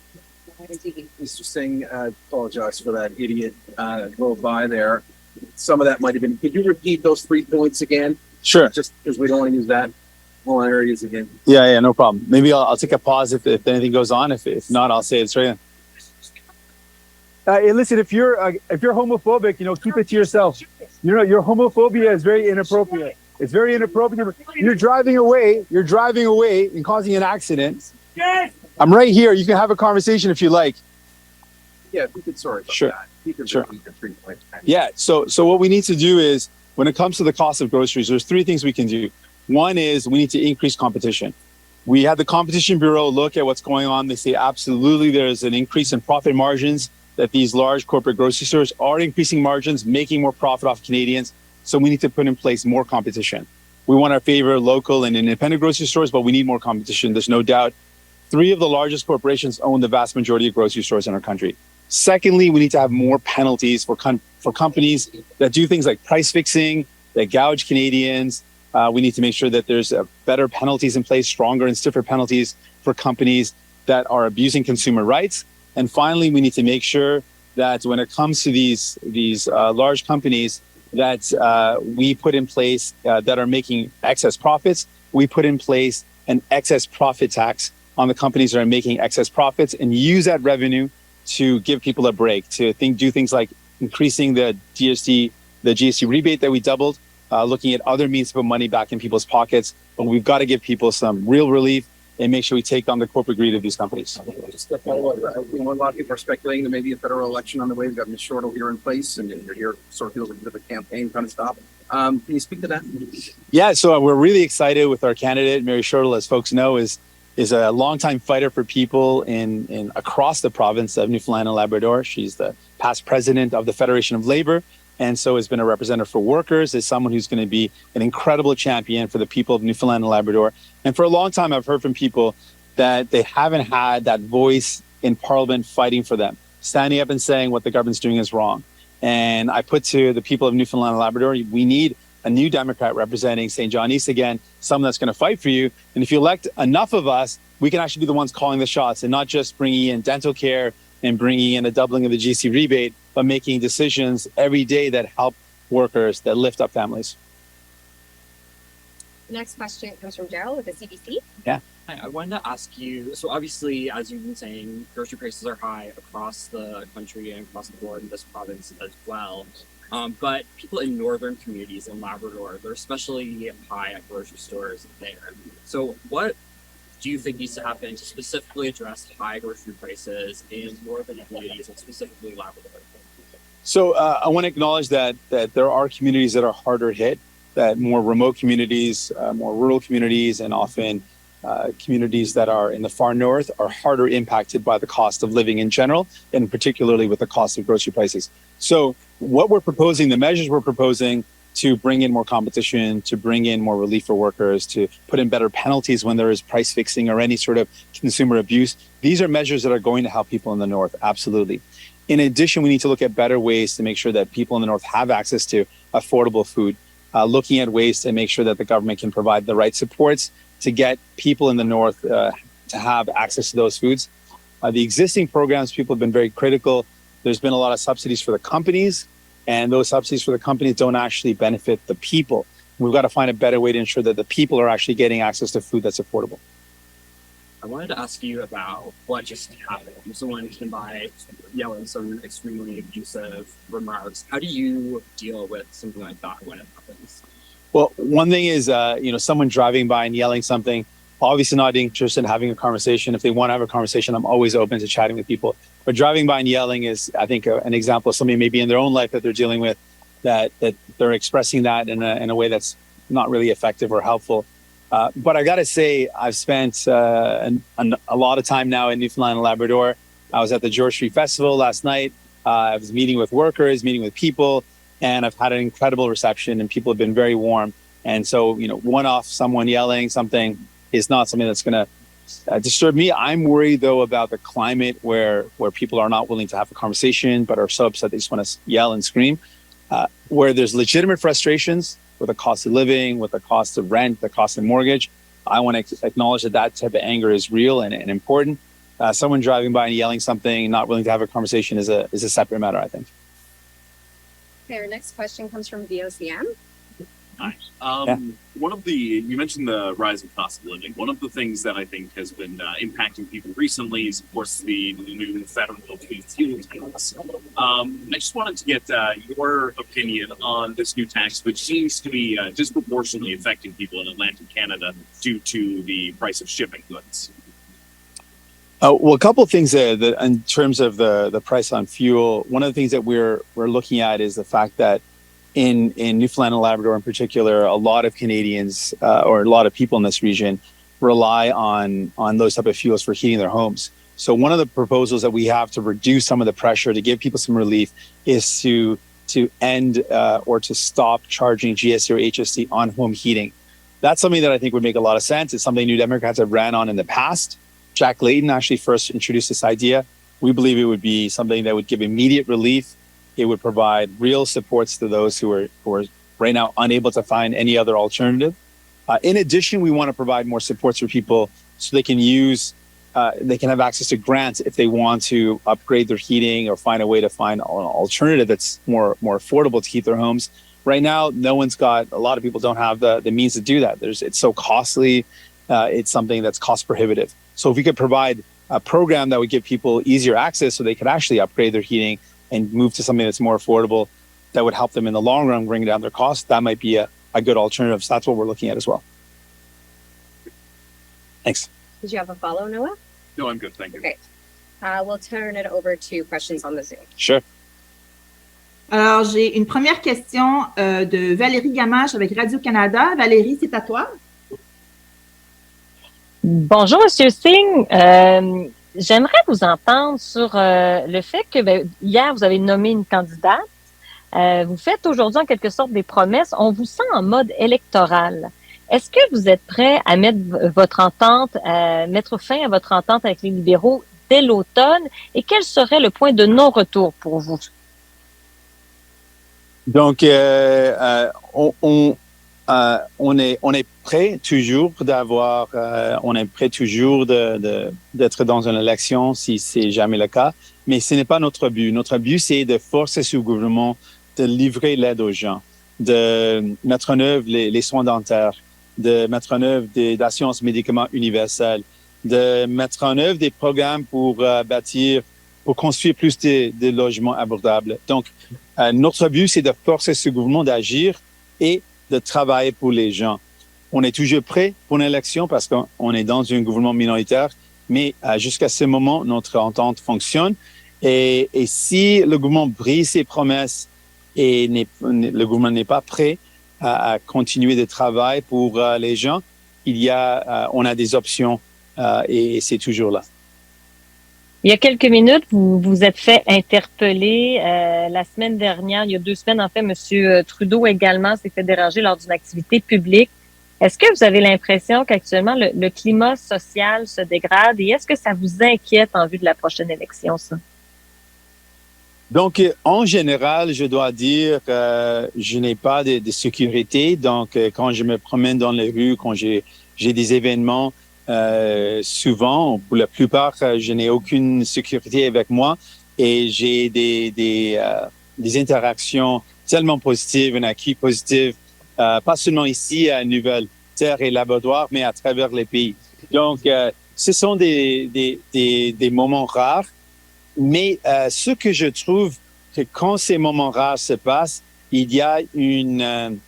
NDP. Mr. Singh, I apologize for that idiot go by there. Some of that might have been. Could you repeat those 3 points again? Sure. Just because we don't want to use that whole areas again. Yeah, no problem. Maybe I'll take a pause if anything goes on. If not, I'll say it straight. Hey, listen, if you're homophobic, keep it to yourself. Your homophobia is very inappropriate. It's very inappropriate. You're driving away and causing an accident. I'm right here. You can have a conversation if you like. Yeah, if we could, sorry about Sure. that. You could Sure. repeat the 3 points. Yeah, so what we need to do is, when it comes to the cost of groceries, there's 3 things we can do. One is we need to increase competition. We had the Competition Bureau look at what's going on. They say absolutely there's an increase in profit margins, that these large corporate grocery stores are increasing margins, making more profit off Canadians. So we need to put in place more competition. We want our favorite local and independent grocery stores, but we need more competition. There's no doubt. 3 of the largest corporations own the vast majority of grocery stores in our country. Secondly, we need to have more penalties for companies that do things like price fixing, that gouge Canadians. We need to make sure that there's better penalties in place, stronger and stiffer penalties for companies that are abusing consumer rights. And finally, we need to make sure that when it comes to these large companies that we put in place that are making excess profits, we put in place an excess profit tax on the companies that are making excess profits and use that revenue to give people a break, to do things like increasing the GST rebate that we doubled, looking at other means to put money back in people's pockets. But we've got to give people some real relief and make sure we take on the corporate greed of these companies. Just a follow-up. A lot of people are speculating there may be a federal election on the way. We've got Ms. Shortall here in place, and you're here sort of feels like a bit of a campaign kind of stop. Can you speak to that? Yeah, so we're really excited with our candidate. Mary Shortall, as folks know, is a longtime fighter for people in across the province of Newfoundland and Labrador. She's the past president of the Federation of Labor, and so has been a representative for workers, is someone who's going to be an incredible champion for the people of Newfoundland and Labrador. And for a long time, I've heard from people that they haven't had that voice in Parliament fighting for them, standing up and saying what the government's doing is wrong. And I put to the people of Newfoundland and Labrador, we need a new Democrat representing St. John East again, someone that's going to fight for you. And if you elect enough of us, we can actually be the ones calling the shots and not just bringing in dental care and bringing in a doubling of the GC rebate, but making decisions every day that help workers, that lift up families. The next question comes from Gerald with the CBC. Yeah. Hi, I wanted to ask you, so obviously, as you've been saying, grocery prices are high across the country and across the board in this province as well. But people in northern communities in Labrador, they're especially high at grocery stores there. So what do you think needs to happen to specifically address high grocery prices in northern communities and specifically Labrador? So I want to acknowledge that there are communities that are harder hit, that more remote communities, more rural communities, and often communities that are in the far north are harder impacted by the cost of living in general, and particularly with the cost of grocery prices. So what we're proposing, the measures we're proposing to bring in more competition, to bring in more relief for workers, to put in better penalties when there is price fixing or any sort of consumer abuse, these are measures that are going to help people in the north, absolutely. In addition, we need to look at better ways to make sure that people in the north have access to affordable food, looking at ways to make sure that the government can provide the right supports to get people in the north to have access to those foods. The existing programs, people have been very critical. There's been a lot of subsidies for the companies, and those subsidies for the companies don't actually benefit the people. We've got to find a better way to ensure that the people are actually getting access to food that's affordable. I wanted to ask you about what just happened. Someone came by yelling some extremely abusive remarks. How do you deal with something like that when it happens? Well, one thing is, someone driving by and yelling something, obviously not interested in having a conversation. If they want to have a conversation, I'm always open to chatting with people. But driving by and yelling is, I think, an example of something maybe in their own life that they're dealing with, that they're expressing that in a way that's not really effective or helpful. But I got to say, I've spent a lot of time now in Newfoundland and Labrador. I was at the George Street Festival last night. I was meeting with workers, meeting with people, and I've had an incredible reception, and people have been very warm. And so, one-off someone yelling something is not something that's going to disturb me. I'm worried, though, about the climate where people are not willing to have a conversation, but are so upset they just want to yell and scream. Where there's legitimate frustrations with the cost of living, with the cost of rent, the cost of mortgage, I want to acknowledge that type of anger is real and important. Someone driving by and yelling something, not willing to have a conversation is a separate matter, I think. Okay, our next question comes from VOCM. Hi. One of the, you mentioned the rise of cost of living. One of the things that I think has been impacting people recently is, of course, the new federal fuel tax. I just wanted to get your opinion on this new tax, which seems to be disproportionately affecting people in Atlantic Canada due to the price of shipping goods. Well, a couple of things there that in terms of the price on fuel. One of the things that we're looking at is the fact that in Newfoundland and Labrador in particular, a lot of Canadians or a lot of people in this region rely on those type of fuels for heating their homes. So one of the proposals that we have to reduce some of the pressure, to give people some relief, is to end or to stop charging GST or HST on home heating. That's something that I think would make a lot of sense. It's something New Democrats have ran on in the past. Jack Layton actually first introduced this idea. We believe it would be something that would give immediate relief. It would provide real supports to those who are right now unable to find any other alternative. In addition, we want to provide more supports for people so they can they can have access to grants if they want to upgrade their heating or find a way to find an alternative that's more affordable to heat their homes. Right now, a lot of people don't have the means to do that. It's so costly. It's something that's cost prohibitive. So if we could provide a program that would give people easier access so they could actually upgrade their heating and move to something that's more affordable, that would help them in the long run bring down their costs, that might be a good alternative. So that's what we're looking at as well. Thanks. Did you have a follow, Noah? No, I'm good. Thank you. Okay. We'll turn it over to questions on the Zoom. Sure. Alors, j'ai une première question de Valérie Gamache avec Radio-Canada. Valérie, c'est à toi. Bonjour, Monsieur Singh. J'aimerais vous entendre sur le fait que hier, vous avez nommé une candidate. Vous faites aujourd'hui en quelque sorte des promesses. On vous sent en mode électoral. Est-ce que vous êtes prêt à mettre mettre fin à votre entente avec les libéraux dès l'automne? Et quel serait le point de non-retour pour vous? Donc, on est prêt toujours d'être dans une élection si c'est jamais le cas, mais ce n'est pas notre but. Notre but, c'est de forcer ce gouvernement de livrer l'aide aux gens, de mettre en œuvre les soins dentaires, de mettre en œuvre d'assurance médicaments universelle, de mettre en œuvre des programmes pour construire plus de logements abordables. Donc, notre but, c'est de forcer ce gouvernement d'agir et de travailler pour les gens. On est toujours prêt pour une élection parce qu'on est dans un gouvernement minoritaire, mais jusqu'à ce moment, notre entente fonctionne. Et si le gouvernement brise ses promesses et le gouvernement n'est pas prêt à continuer de travailler pour les gens, on a des options et c'est toujours là. Il y a quelques minutes, vous vous êtes fait interpeller. La semaine dernière, il y a 2 semaines, en fait, M. Trudeau également s'est fait déranger lors d'une activité publique. Est-ce que vous avez l'impression qu'actuellement, le climat social se dégrade et est-ce que ça vous inquiète en vue de la prochaine élection, ça? Donc, en général, je dois dire que je n'ai pas de sécurité. Donc, quand je me promène dans les rues, quand j'ai des événements, souvent, pour la plupart, je n'ai aucune sécurité avec moi et j'ai des interactions tellement positives, un acquis positif, pas seulement ici à Nouvelle-Terre et Labrador, mais à travers les pays. Donc, ce sont des moments rares, mais ce que je trouve que quand ces moments rares se passent, il y a une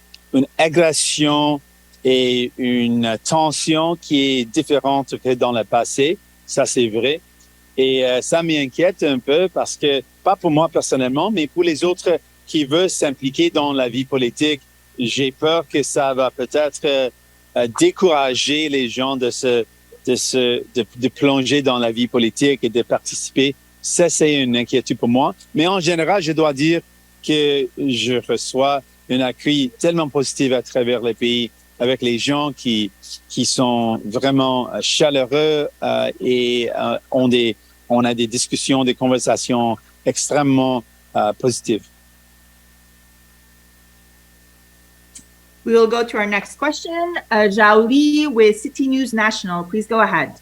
agression et une tension qui est différente que dans le passé. Ça, c'est vrai. Et ça m'inquiète un peu parce que, pas pour moi personnellement, mais pour les autres qui veulent s'impliquer dans la vie politique, j'ai peur que ça va peut-être décourager les gens de plonger dans la vie politique et de participer. Ça, c'est une inquiétude pour moi. Mais en général, je dois dire que je reçois un accueil tellement positif à travers les pays, avec les gens qui sont vraiment chaleureux et on a des discussions, des conversations extrêmement positives. We will go to our next question. Zhao Li with City News National. Please go ahead.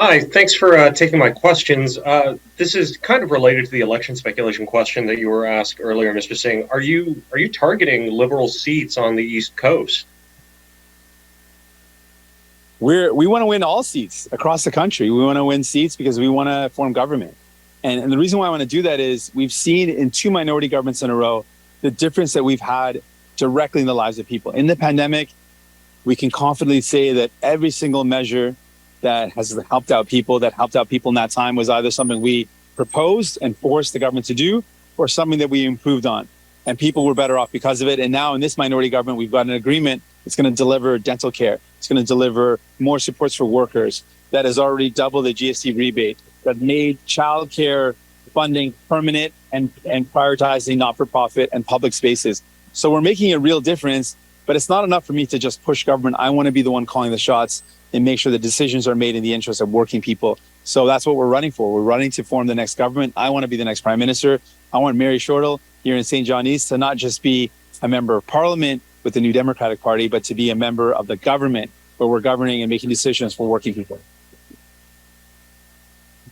Hi, thanks for taking my questions. This is kind of related to the election speculation question that you were asked earlier, Mr. Singh. Are you targeting Liberal seats on the East Coast? We want to win all seats across the country. We want to win seats because we want to form government. And the reason why I want to do that is we've seen in 2 minority governments in a row the difference that we've had directly in the lives of people. In the pandemic, we can confidently say that every single measure that has helped out people in that time was either something we proposed and forced the government to do or something that we improved on. And people were better off because of it. And now in this minority government, we've got an agreement that's going to deliver dental care. It's going to deliver more supports for workers. That has already doubled the GST rebate, that made childcare funding permanent and prioritizing not-for-profit and public spaces. So we're making a real difference, but it's not enough for me to just push government. I want to be the one calling the shots and make sure the decisions are made in the interest of working people. So that's what we're running for. We're running to form the next government. I want to be the next Prime Minister. I want Mary Shortall here in St. John East to not just be a member of Parliament with the New Democratic Party, but to be a member of the government where we're governing and making decisions for working people.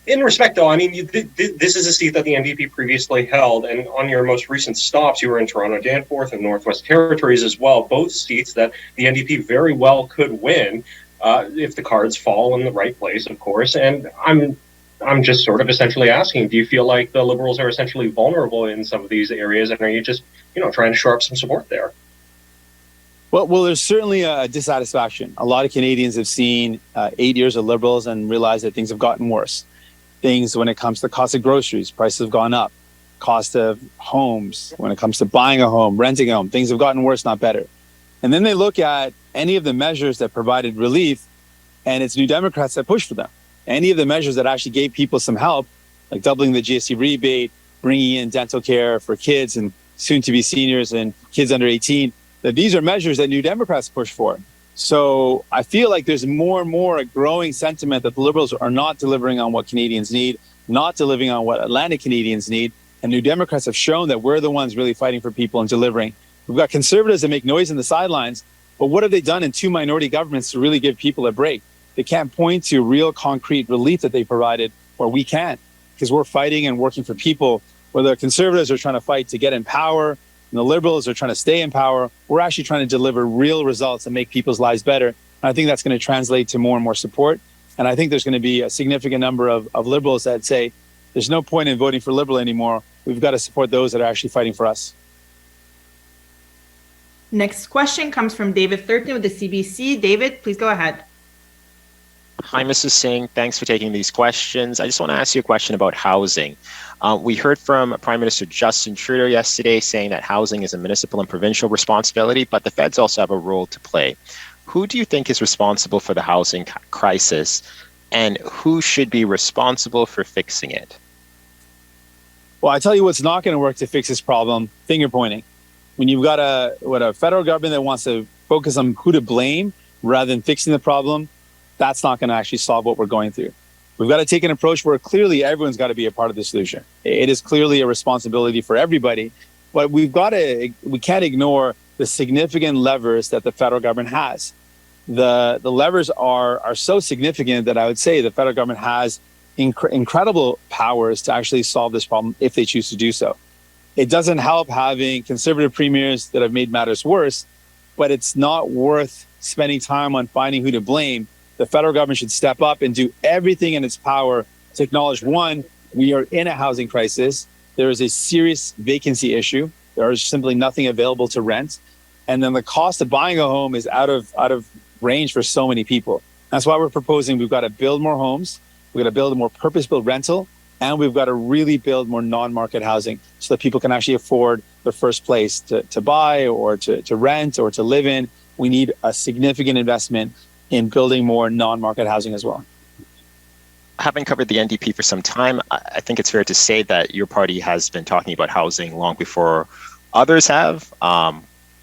In respect, though, I mean, this is a seat that the NDP previously held, and on your most recent stops, you were in Toronto Danforth and Northwest Territories as well, both seats that the NDP very well could win if the cards fall in the right place, of course. And I'm just sort of essentially asking, do you feel like the Liberals are essentially vulnerable in some of these areas, and are you just, trying to shore up some support there? Well, there's certainly a dissatisfaction. A lot of Canadians have seen 8 years of Liberals and realized that things have gotten worse. Things when it comes to the cost of groceries, prices have gone up. Cost of homes, when it comes to buying a home, renting a home, things have gotten worse, not better. And then they look at any of the measures that provided relief, and it's New Democrats that push for them. Any of the measures that actually gave people some help, like doubling the GST rebate, bringing in dental care for kids and soon-to-be seniors and kids under 18, that these are measures that New Democrats push for. So I feel like there's more and more a growing sentiment that the Liberals are not delivering on what Canadians need, not delivering on what Atlantic Canadians need. And New Democrats have shown that we're the ones really fighting for people and delivering. We've got Conservatives that make noise in the sidelines, but what have they done in 2 minority governments to really give people a break? They can't point to real concrete relief that they provided, or we can't, because we're fighting and working for people. Whether Conservatives are trying to fight to get in power, and the Liberals are trying to stay in power, we're actually trying to deliver real results and make people's lives better. And I think that's going to translate to more and more support. And I think there's going to be a significant number of Liberals that say, there's no point in voting for Liberal anymore. We've got to support those that are actually fighting for us. Next question comes from David Thurton with the CBC. David, please go ahead. Hi, Mrs. Singh. Thanks for taking these questions. I just want to ask you a question about housing. We heard from Prime Minister Justin Trudeau yesterday saying that housing is a municipal and provincial responsibility, but the feds also have a role to play. Who do you think is responsible for the housing crisis, and who should be responsible for fixing it? Well, I tell you what's not going to work to fix this problem, finger pointing. When you've got a federal government that wants to focus on who to blame rather than fixing the problem, that's not going to actually solve what we're going through. We've got to take an approach where clearly everyone's got to be a part of the solution. It is clearly a responsibility for everybody, but we can't ignore the significant levers that the federal government has. The levers are so significant that I would say the federal government has incredible powers to actually solve this problem if they choose to do so. It doesn't help having conservative premiers that have made matters worse, but it's not worth spending time on finding who to blame. The federal government should step up and do everything in its power to acknowledge, one, we are in a housing crisis. There is a serious vacancy issue. There is simply nothing available to rent. And then the cost of buying a home is out of range for so many people. That's why we're proposing we've got to build more homes. We've got to build a more purpose-built rental. And we've got to really build more non-market housing so that people can actually afford their first place to buy or to rent or to live in. We need a significant investment in building more non-market housing as well. Having covered the NDP for some time, I think it's fair to say that your party has been talking about housing long before others have,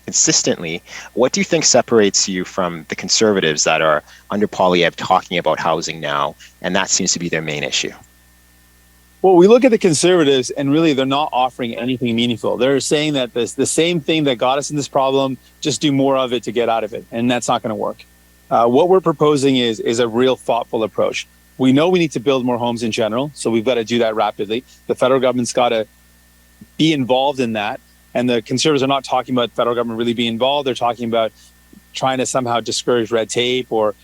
consistently. What do you think separates you from the Conservatives that are under Poilievre talking about housing now, and that seems to be their main issue? Well, we look at the Conservatives and really they're not offering anything meaningful. They're saying that the same thing that got us in this problem, just do more of it to get out of it. And that's not going to work. What we're proposing is a real thoughtful approach. We know we need to build more homes in general, so we've got to do that rapidly. The federal government's got to be involved in that. And the Conservatives are not talking about federal government really being involved. They're talking about trying to somehow discourage red tape or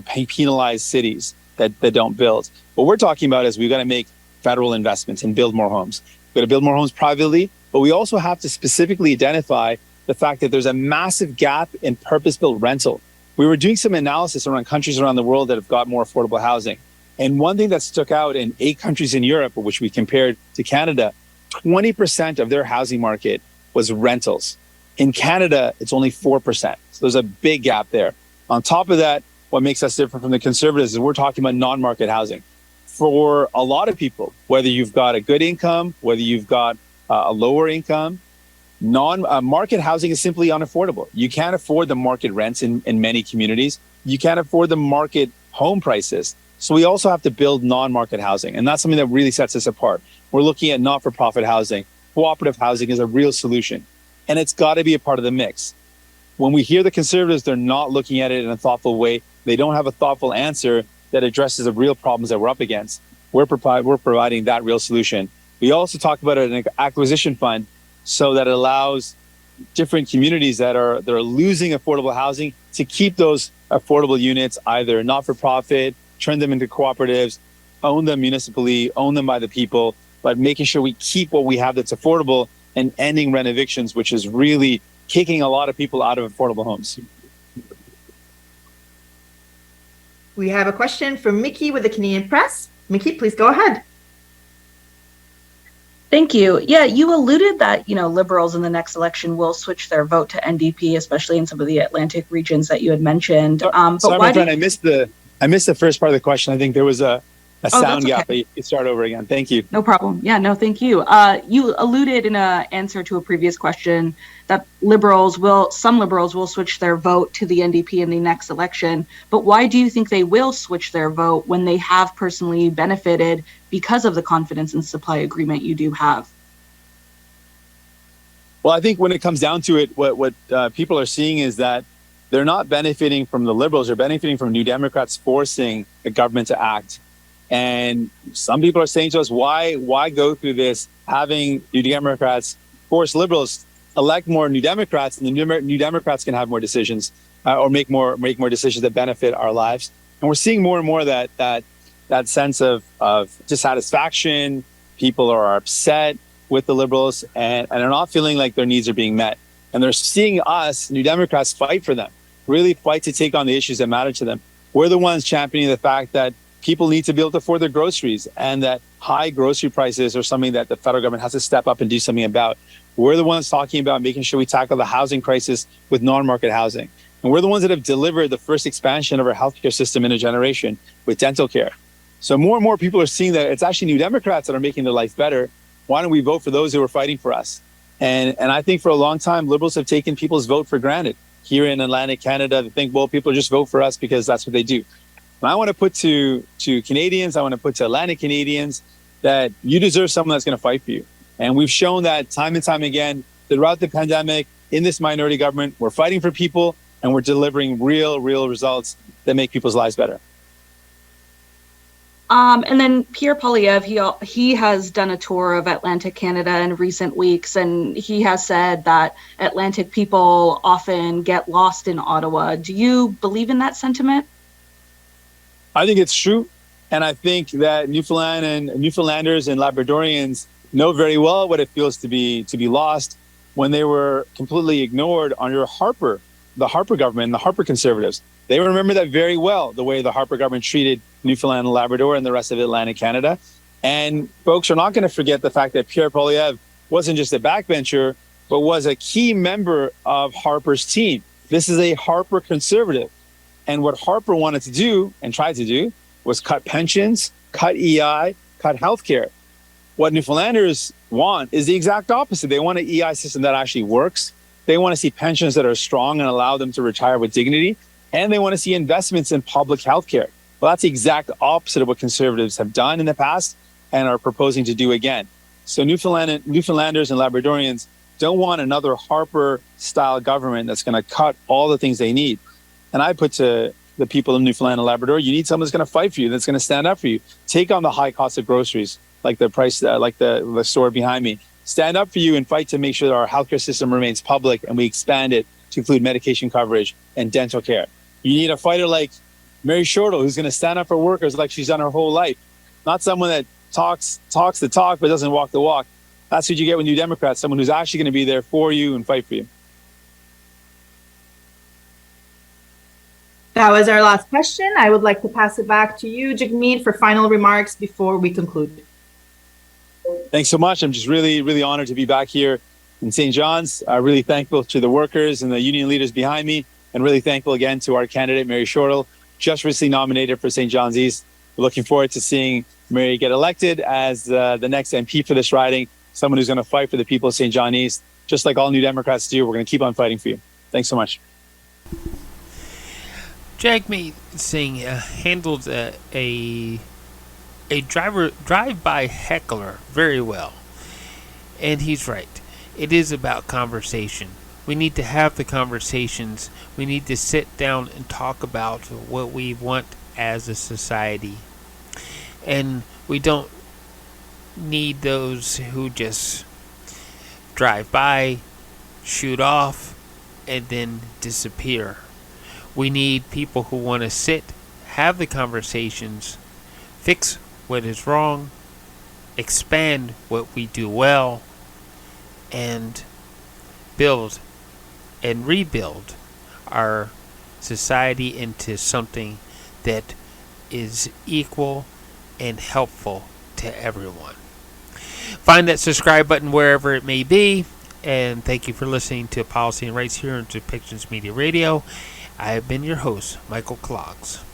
penalize cities that don't build. What we're talking about is we've got to make federal investments and build more homes. We've got to build more homes privately, but we also have to specifically identify the fact that there's a massive gap in purpose-built rental. We were doing some analysis around countries around the world that have got more affordable housing. And one thing that stuck out in 8 countries in Europe, which we compared to Canada, 20% of their housing market was rentals. In Canada, it's only 4%. So there's a big gap there. On top of that, what makes us different from the Conservatives is we're talking about non-market housing. For a lot of people, whether you've got a good income, whether you've got a lower income, market housing is simply unaffordable. You can't afford the market rents in many communities. You can't afford the market home prices. So we also have to build non-market housing. And that's something that really sets us apart. We're looking at not-for-profit housing. Cooperative housing is a real solution. And it's got to be a part of the mix. When we hear the Conservatives, they're not looking at it in a thoughtful way. They don't have a thoughtful answer that addresses the real problems that we're up against. We're providing that real solution. We also talk about an acquisition fund so that it allows different communities that are losing affordable housing to keep those affordable units either not-for-profit, turn them into cooperatives, own them municipally, own them by the people, but making sure we keep what we have that's affordable and ending rent evictions, which is really kicking a lot of people out of affordable homes. We have a question from Mickey with the Canadian Press. Mickey, please go ahead. Thank you. Yeah, you alluded that, Liberals in the next election will switch their vote to NDP, especially in some of the Atlantic regions that you had mentioned. But sorry, why my friend, I missed the first part of the question. I think there was a sound gap. But you can start over again. Thank you. No problem. Yeah, no, thank you. You alluded in an answer to a previous question that some liberals will switch their vote to the NDP in the next election. But why do you think they will switch their vote when they have personally benefited because of the confidence and supply agreement you do have? Well, I think when it comes down to it, what people are seeing is that they're not benefiting from the Liberals. They're benefiting from New Democrats forcing the government to act. And some people are saying to us, why go through this, having New Democrats force Liberals elect more New Democrats, and the New Democrats can have more decisions or make more decisions that benefit our lives. And we're seeing more and more that sense of dissatisfaction. People are upset with the Liberals and are not feeling like their needs are being met. And they're seeing us, New Democrats, fight for them, really fight to take on the issues that matter to them. We're the ones championing the fact that people need to be able to afford their groceries and that high grocery prices are something that the federal government has to step up and do something about. We're the ones talking about making sure we tackle the housing crisis with non-market housing. And we're the ones that have delivered the first expansion of our healthcare system in a generation with dental care. So more and more people are seeing that it's actually New Democrats that are making their life better. Why don't we vote for those who are fighting for us? And I think for a long time, Liberals have taken people's vote for granted. Here in Atlantic Canada, they think, well, people just vote for us because that's what they do. And I want to put to Canadians, I want to put to Atlantic Canadians that you deserve someone that's going to fight for you. And we've shown that time and time again throughout the pandemic, in this minority government, we're fighting for people and we're delivering real results that make people's lives better. And then Pierre Poilievre, he has done a tour of Atlantic Canada in recent weeks, and he has said that Atlantic people often get lost in Ottawa. Do you believe in that sentiment? I think it's true. And I think that Newfoundlanders and Labradorians know very well what it feels to be lost when they were completely ignored under the Harper government and the Harper Conservatives. They remember that very well, the way the Harper government treated Newfoundland and Labrador and the rest of Atlantic Canada. And folks are not going to forget the fact that Pierre Poilievre wasn't just a backbencher, but was a key member of Harper's team. This is a Harper Conservative. And what Harper wanted to do and tried to do was cut pensions, cut EI, cut healthcare. What Newfoundlanders want is the exact opposite. They want an EI system that actually works. They want to see pensions that are strong and allow them to retire with dignity. And they want to see investments in public healthcare. Well, that's the exact opposite of what Conservatives have done in the past and are proposing to do again. So Newfoundlanders and Labradorians don't want another Harper-style government that's going to cut all the things they need. And I put to the people of Newfoundland and Labrador. You need someone that's going to fight for you, that's going to stand up for you. Take on the high cost of groceries, like the price, like the store behind me. Stand up for you and fight to make sure that our healthcare system remains public and we expand it to include medication coverage and dental care. You need a fighter like Mary Shortall, who's going to stand up for workers like she's done her whole life. Not someone that talks the talk but doesn't walk the walk. That's what you get with New Democrats, someone who's actually going to be there for you and fight for you. That was our last question. I would like to pass it back to you, Jagmeet, for final remarks before we conclude. Thanks so much. I'm just really, really honored to be back here in St. John's. Really thankful to the workers and the union leaders behind me, and really thankful again to our candidate, Mary Shortall, just recently nominated for St. John's East. We're looking forward to seeing Mary get elected as the next MP for this riding, someone who's going to fight for the people of St. John East, just like all New Democrats do. We're going to keep on fighting for you. Thanks so much. Jagmeet Singh handled a drive-by heckler very well. And he's right. It is about conversation. We need to have the conversations. We need to sit down and talk about what we want as a society. And we don't need those who just drive by, shoot off, and then disappear. We need people who want to sit, have the conversations, fix what is wrong, expand what we do well, and build and rebuild our society into something that is equal and helpful to everyone. Find that subscribe button wherever it may be, and thank you for listening to Policy and Rights here on Depictions Media Radio. I have been your host, Michael Clogs.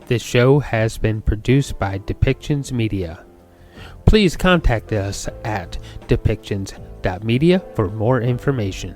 This show has been produced by Depictions Media. Please contact us at depictions.media for more information.